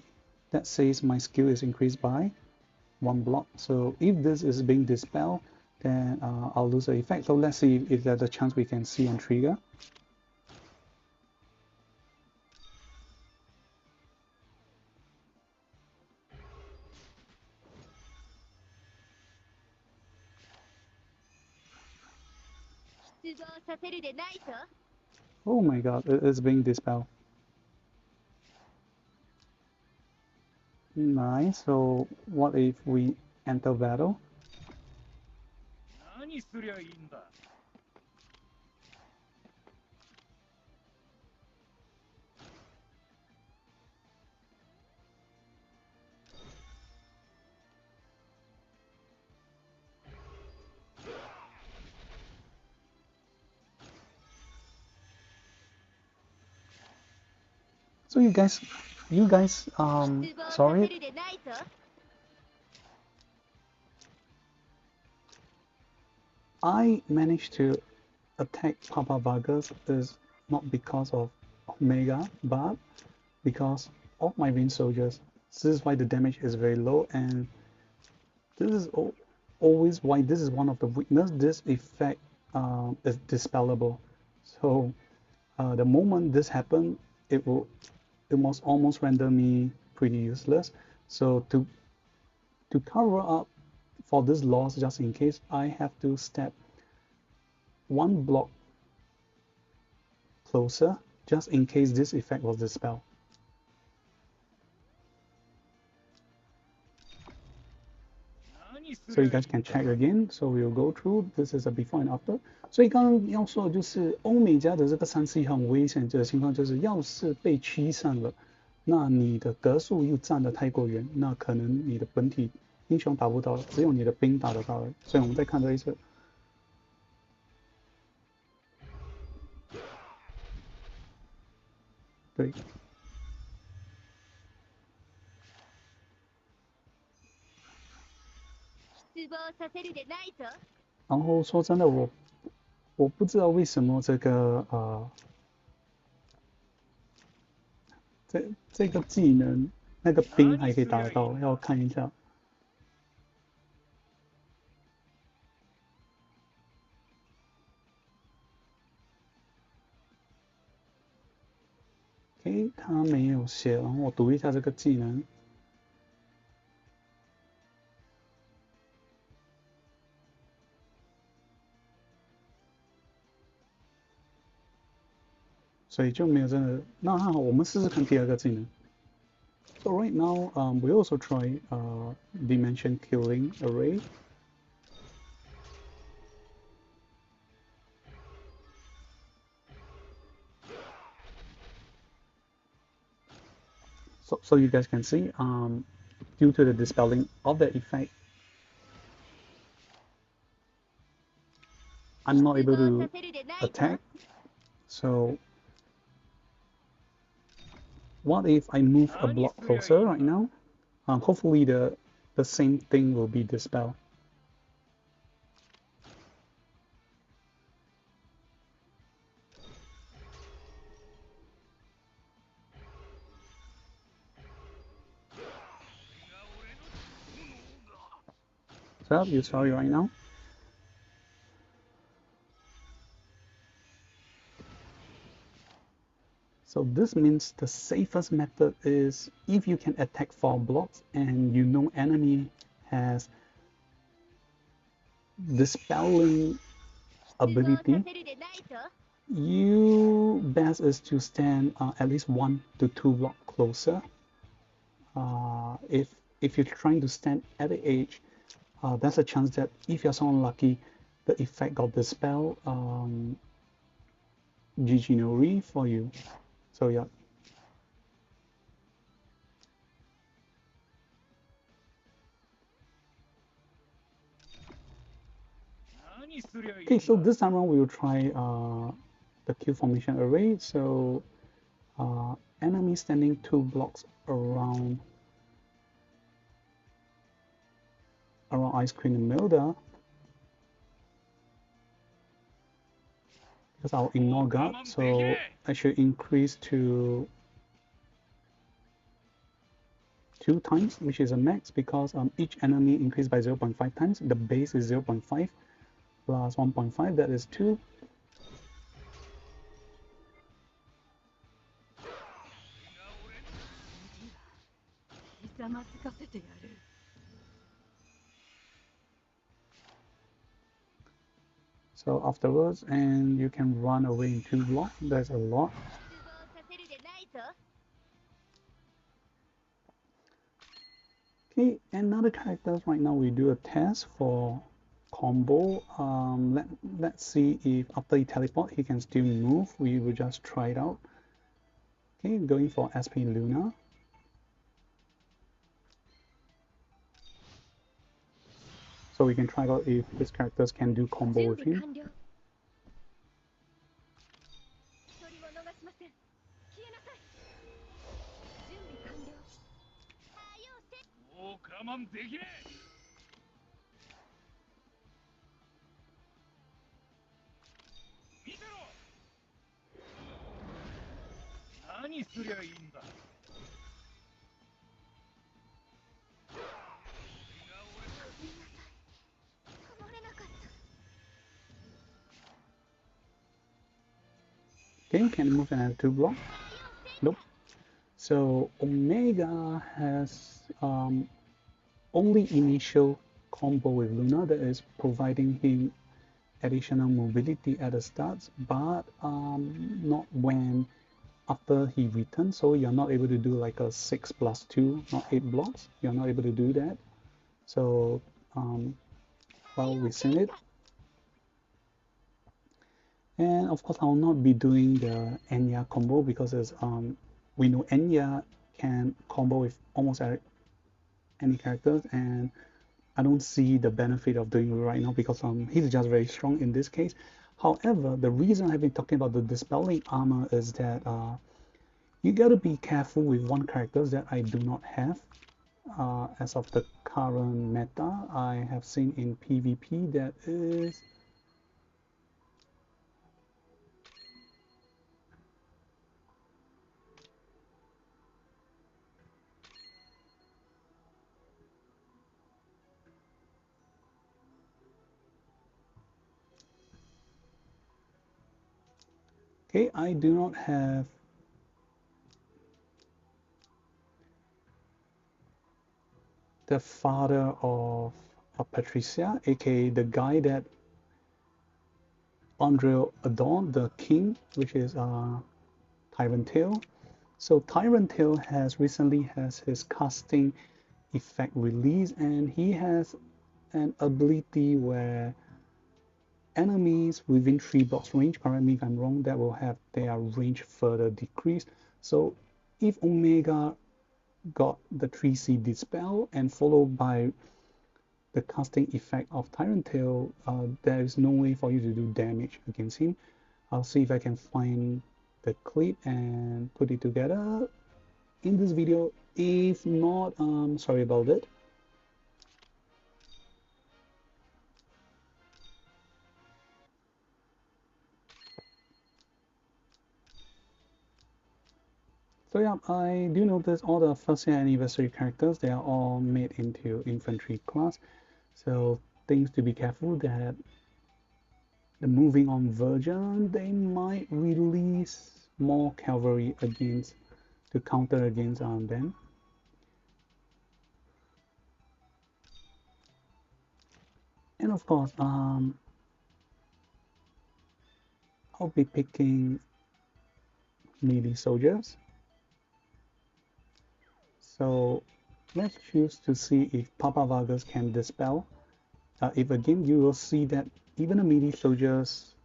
that says my skill is increased by 1 block. So if this is being dispelled, then I'll lose the effect. So let's see if there's a chance we can see and trigger. Oh my god, it is being dispelled. Nice. So what if we enter battle? So you guys, sorry, I managed to attack Papa Vargas is not because of Omega, but because of my Wind Soldiers. This is why the damage is very low, and this is always why this is one of the weakness. This effect is dispellable. So the moment this happened, it must almost render me pretty useless. So to cover up for this loss, just in case, I have to step 1 block closer, just in case this effect was dispelled. So you guys can check again. So we will go through. This is a before and after. 所以刚刚要说的就是欧美家的这个3C 很危险的情况，就是要是被驱散了，那你的格数又站得太过远，那可能你的本体英雄打不到，只有你的兵打得到。所以我们再看这一次。对。然后说真的，我不知道为什么这个这个技能那个兵还可以打得到，要看一下。OK， 他没有写，然后我读一下这个技能。所以就没有真的。那好，我们试试看第二个技能。So right now, we also try dimension killing array. So you guys can see, due to the dispelling of that effect, I'm not able to attack. So what if I move a block closer right now? Hopefully the same thing will be dispelled. So you sorry right now. So this means the safest method is if you can attack 4 blocks and you know enemy has dispelling ability, you best is to stand at least 1 to 2 blocks closer. If you're trying to stand at the edge, there's a chance that if you're so unlucky, the effect got dispelled. GG no re for you. So yeah. Okay, so this time around we will try the Q formation array. So enemy standing 2 blocks around Ice Cream and Milda. because I'll ignore guard, so I should increase to 2 times, which is a max, because each enemy increased by 0.5 times. The base is 0.5 plus 1.5, that is 2. So afterwards, and you can run away in 2 blocks. That's a lot. Okay, another characters right now we do a test for combo. Let's see if after he teleport he can still move. We will just try it out. Okay, going for SP Luna. So we can try out if these characters can do combo with him. Okay, can you move another 2 block? Nope. So Omega has only initial combo with Luna, that is providing him additional mobility at the start, but not when after he returns. So you're not able to do like a 6 plus 2, not 8 blocks. You're not able to do that. So well, we send it. And of course, I will not be doing the Enya combo because we know Enya can combo with almost any characters, and I don't see the benefit of doing it right now because he's just very strong in this case. However, the reason I've been talking about the dispelling armor is that you gotta be careful with one character that I do not have. As of the current meta, I have seen in PvP that is okay. I do not have the father of Patricia, aka the guy that Andre adorned, the king, which is Tyrant Tail. So Tyrant Tail has recently has his casting effect released, and he has an ability where enemies within 3 blocks range, correct me if I'm wrong, that will have their range further decreased. So if Omega got the 3C dispel and followed by the casting effect of Tyrant Tail, there is no way for you to do damage against him. I'll see if I can find the clip and put it together in this video. If not, sorry about it. So yeah, I do notice all the first year anniversary characters, they are all made into infantry class. So things to be careful that the moving on version, they might release more cavalry against to counter against them. And of course, I'll be picking melee soldiers. So let's choose to see if Papa Vargas can dispel. If again, you will see that even the melee soldiers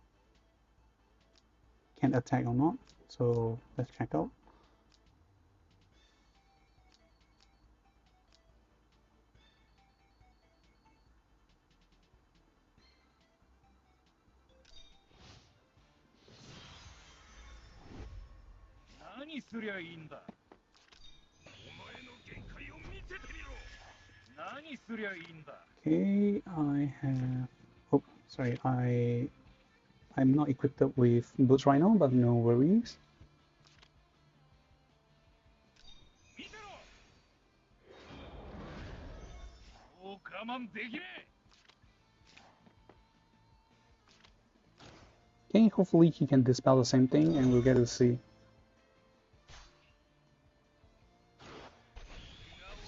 can attack or not. So let's check out. Okay, I have. Oh, sorry. I'm not equipped up with boots right now, but no worries. Okay, hopefully he can dispel the same thing and we'll get to see.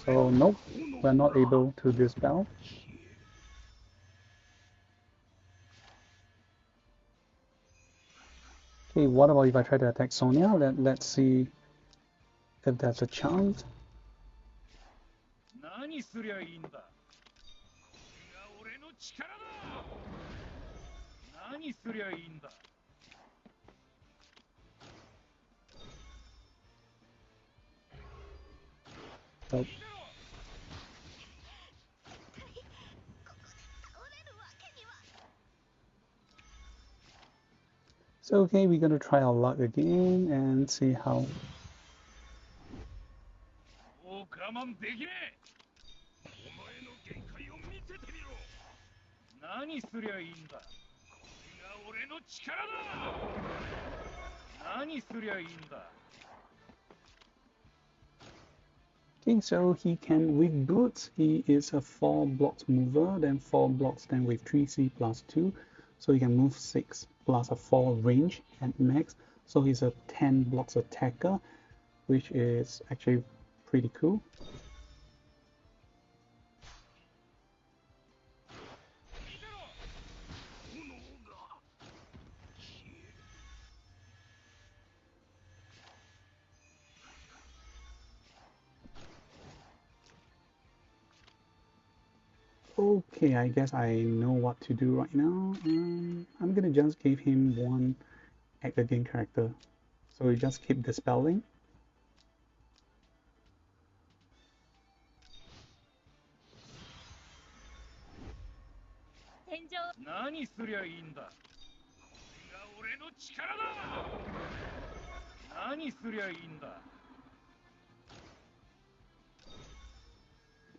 So nope, we're not able to dispel. Okay, what about if I try to attack Sonia? Let's see if there's a chance. Nope. So okay, we're gonna try our luck again and see how. Okay, so he can, with boots, he is a 4 blocks mover, then 4 blocks, then with 3C plus 2. So he can move 6 plus a 4 range at max. So he's a 10 blocks attacker, which is actually pretty cool. Okay, I guess I know what to do right now. I'm gonna just give him one act again character. So we just keep dispelling.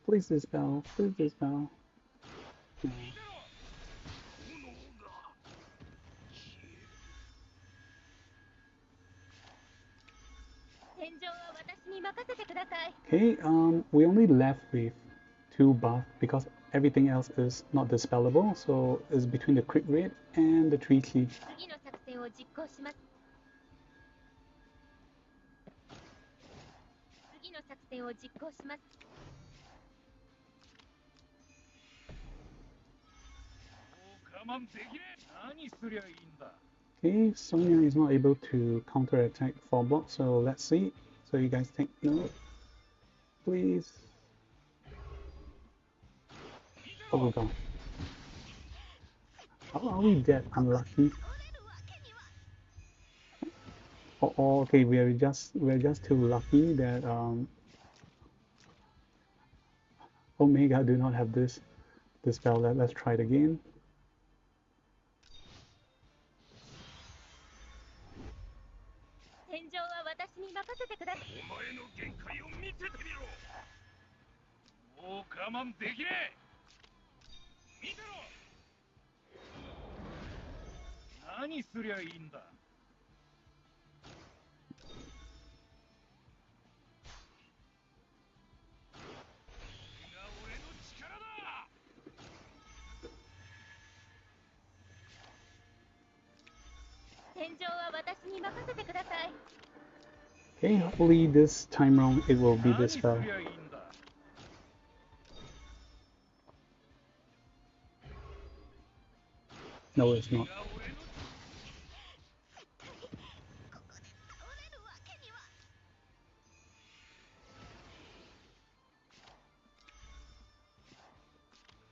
Please dispel, please dispel. No. Okay, we only left with 2 buff because everything else is not dispellable, so it's between the crit rate and the 3 key. Okay, Sonia is not able to counter attack 4 blocks, so let's see. So you guys take note, please. Oh god. How are we that unlucky? Oh, okay, we're just too lucky that Omega do not have this spell. Let's try it again. Okay, hopefully this time round it will be this spell. No, it's not.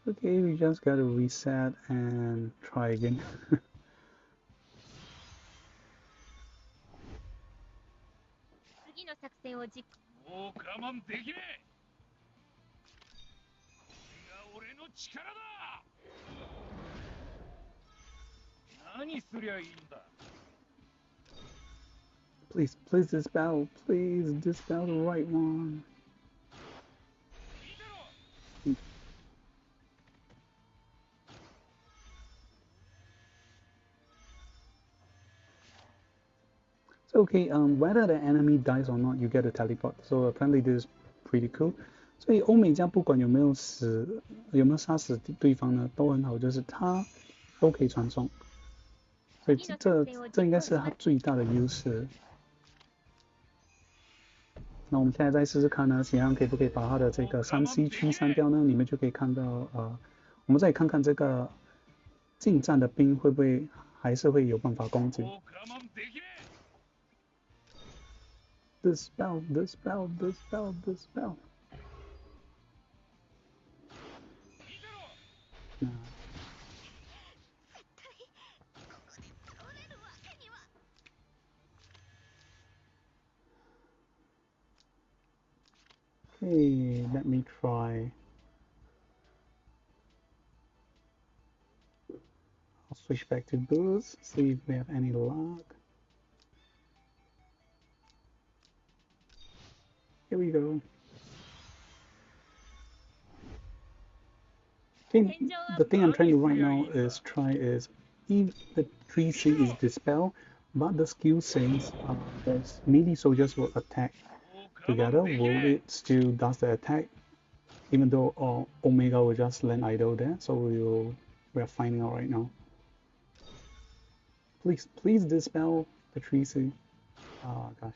Okay, we just gotta reset and try again. Please dispel. Please dispel the right one. okay, whether the enemy dies or not, you get a teleport. So apparently this is pretty cool. 所以欧美家不管有没有杀死对方呢，都很好，就是他都可以传送。所以这应该是他最大的优势。那我们现在再试试看呢，怎样可以把他的这个3C 区删掉呢？你们就可以看到，我们再看看这个近战的兵会不会还是会有办法攻击。Dispel, dispel, dispel, dispel。Okay, let me try. I'll switch back to boost, see if we have any luck. Here we go. Okay, the thing I'm trying to right now is if the 3C is dispel, but the skill says that melee soldiers will attack together. Will it still does the attack? Even though Omega will just land idle there, so we're finding out right now. Please dispel the 3C. Ah, gosh.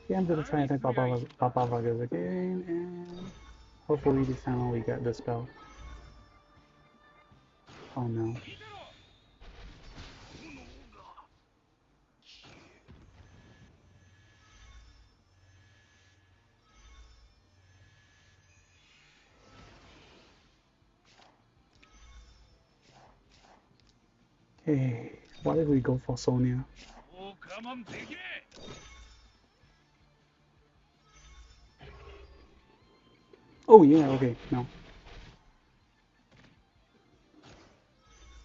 Yeah, I'm gonna try and attack Papa Vargas again, and hopefully this time we get the spell. Oh no. Okay, why did we go for Sonya? Oh yeah, okay, no.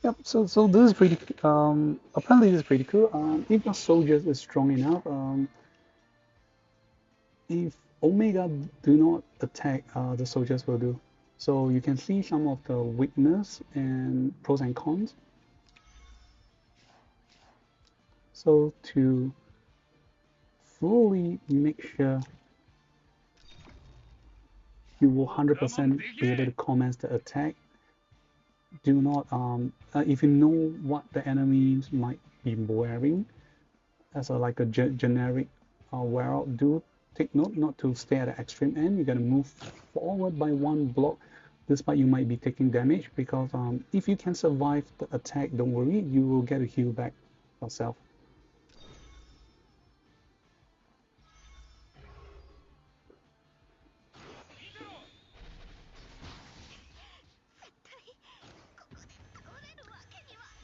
Yep, so this is pretty apparently this is pretty cool. If the soldiers is strong enough, if Omega do not attack, the soldiers will do. So you can see some of the weakness and pros and cons. So to fully make sure you will 100% be able to commence the attack, do not if you know what the enemies might be wearing as like a generic wear out, do take note not to stay at the extreme end. You're gonna move forward by one block despite you might be taking damage, because if you can survive the attack, don't worry, you will get a heal back yourself.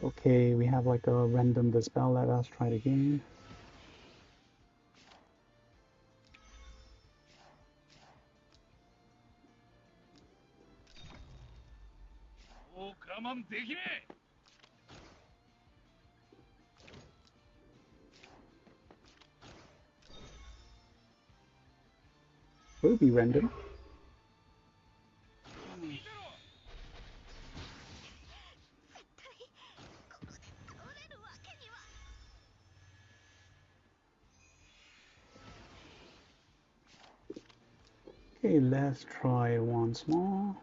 Okay, we have like a random dispel. Let us try it again. Will it be random? Okay, let's try once more.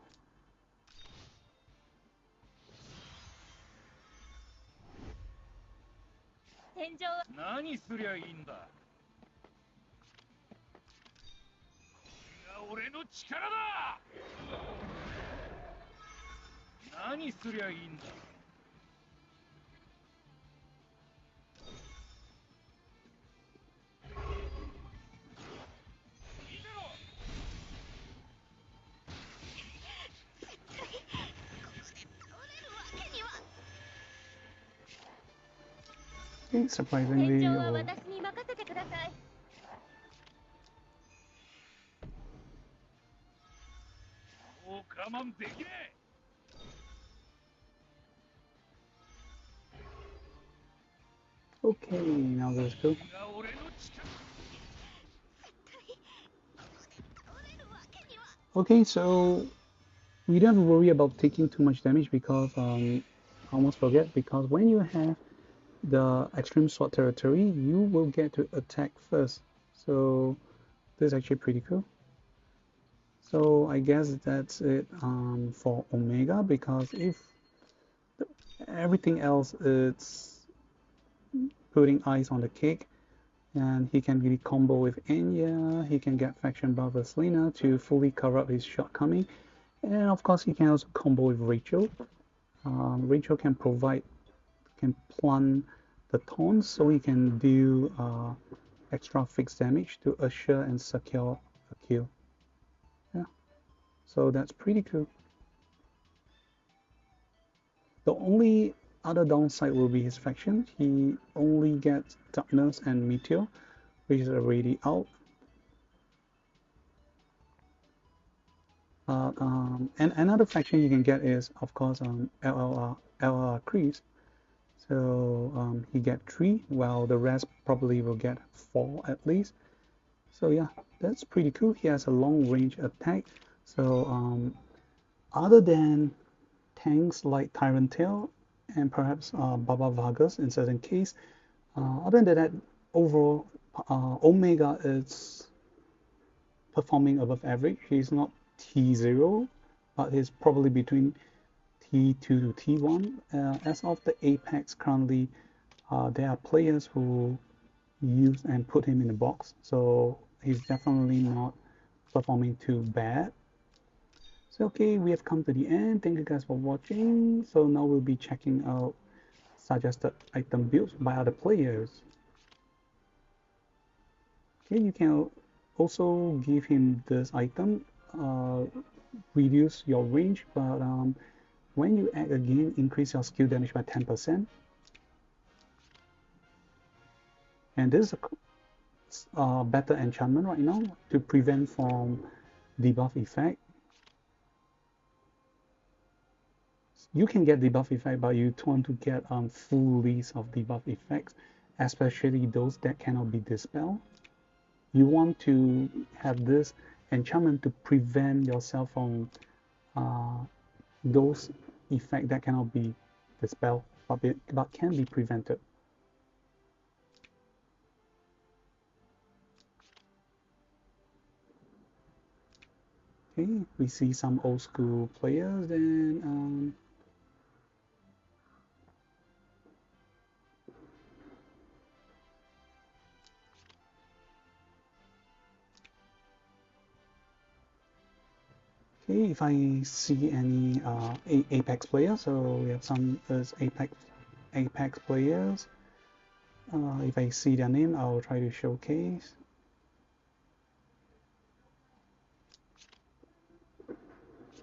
Okay, surprisingly, Okay, now let's go. Okay, so we don't have to worry about taking too much damage because I almost forget, because when you have the extreme sword territory, you will get to attack first. So this is actually pretty cool. So I guess that's it for Omega, because if everything else is putting ice on the cake, and he can really combo with Enya, he can get faction buff with Selena to fully cover up his shortcoming, and of course he can also combo with Rachel. Rachel can plant the taunts, so he can do extra fixed damage to assure and secure a kill. Yeah, so that's pretty cool. The only other downside will be his faction. He only gets Darkness and Meteor, which is already out. And another faction you can get is, of course, LLR Kreese. So he get 3, while the rest probably will get 4 at least. So yeah, that's pretty cool. He has a long range attack. So other than tanks like Tyrant Tail and perhaps Baba Vargas in certain case, other than that, overall, Omega is performing above average. He's not T0, but he's probably between T2 to T1. As of the Apex currently, there are players who use and put him in the box, so he's definitely not performing too bad. So okay, we have come to the end. Thank you guys for watching. So now we'll be checking out suggested item builds by other players. Okay, you can also give him this item, reduce your range, but when you act again, increase your skill damage by 10%. And this is a better enchantment right now to prevent from debuff effect. You can get debuff effect, but you want to get full list of debuff effects, especially those that cannot be dispelled. You want to have this enchantment to prevent yourself from those effects that cannot be dispelled, but can be prevented. Okay, we see some old school players, then okay, if I see any Apex players, so we have some Apex players. If I see their name, I'll try to showcase.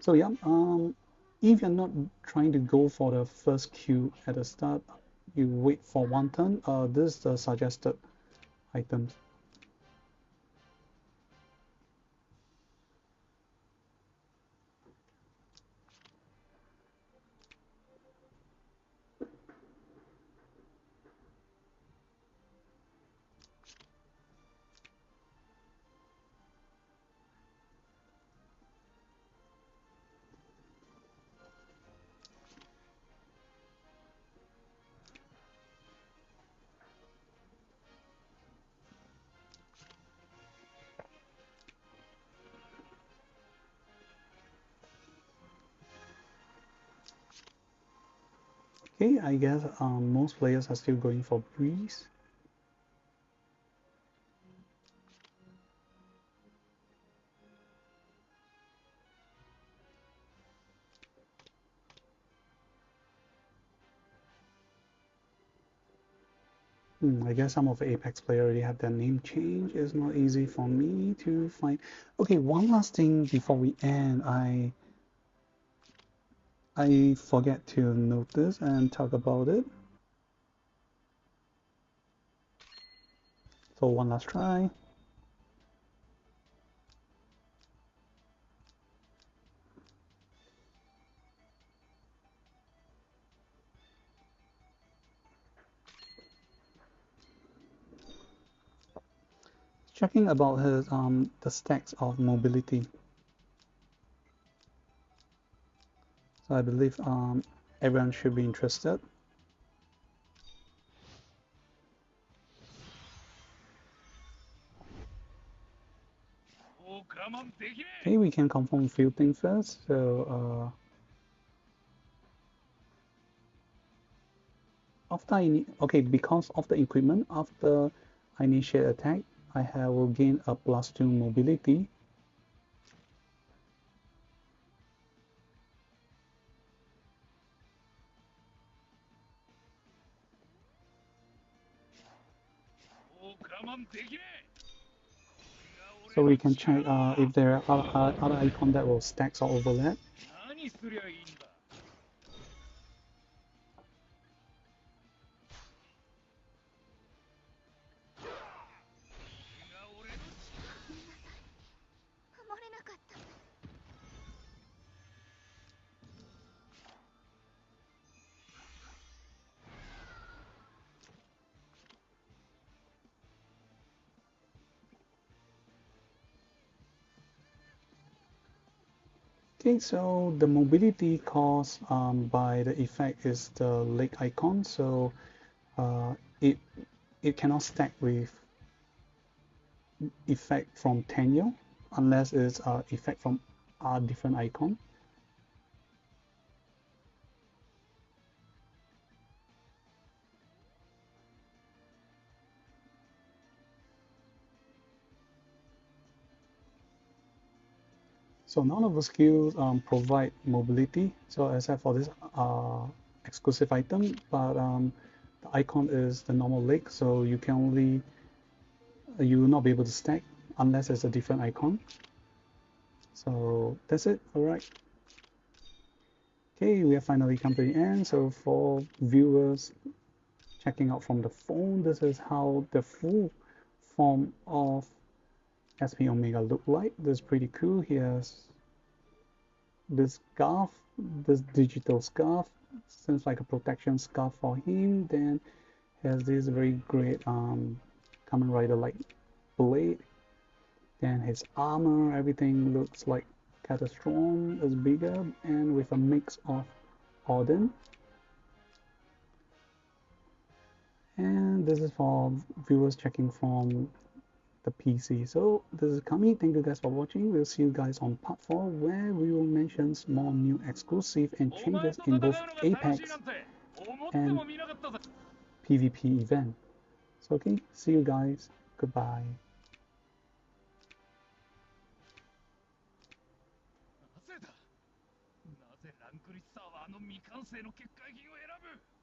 So yeah, if you're not trying to go for the first queue at the start, you wait for one turn. This is the suggested items. Okay, I guess most players are still going for Breeze. I guess some of the Apex players already have their name changed. It's not easy for me to find. Okay, one last thing before we end. I forget to notice and talk about it. So one last try. checking about his the stacks of mobility. So I believe everyone should be interested. Okay, we can confirm a few things first. So because of the equipment, after I initiate attack, will gain a +2 mobility. So we can check if there are other icons that will stack or overlap. Okay, so the mobility caused by the effect is the leg icon. So uh, it it cannot stack with effect from Tenyo unless it's effect from a different icon. So none of the skills provide mobility. So except for this exclusive item, but the icon is the normal leg, so you will not be able to stack unless it's a different icon. So that's it. All right. Okay, we have finally come to the end. So for viewers checking out from the phone, this is how the full form of SP Omega look like. This is pretty cool. He has this scarf, this digital scarf, seems like a protection scarf for him. Then he has this very great Kamen Rider like blade. Then his armor, everything looks like Catastron is bigger and with a mix of Odin. And this is for viewers checking from the PC. So this is Kami. Thank you guys for watching. We'll see you guys on part 4 where we will mention more new exclusive and changes in both Apex and PvP event. So okay, see you guys. Goodbye. なぜランクリッサーはあの未完成の結界品を選ぶ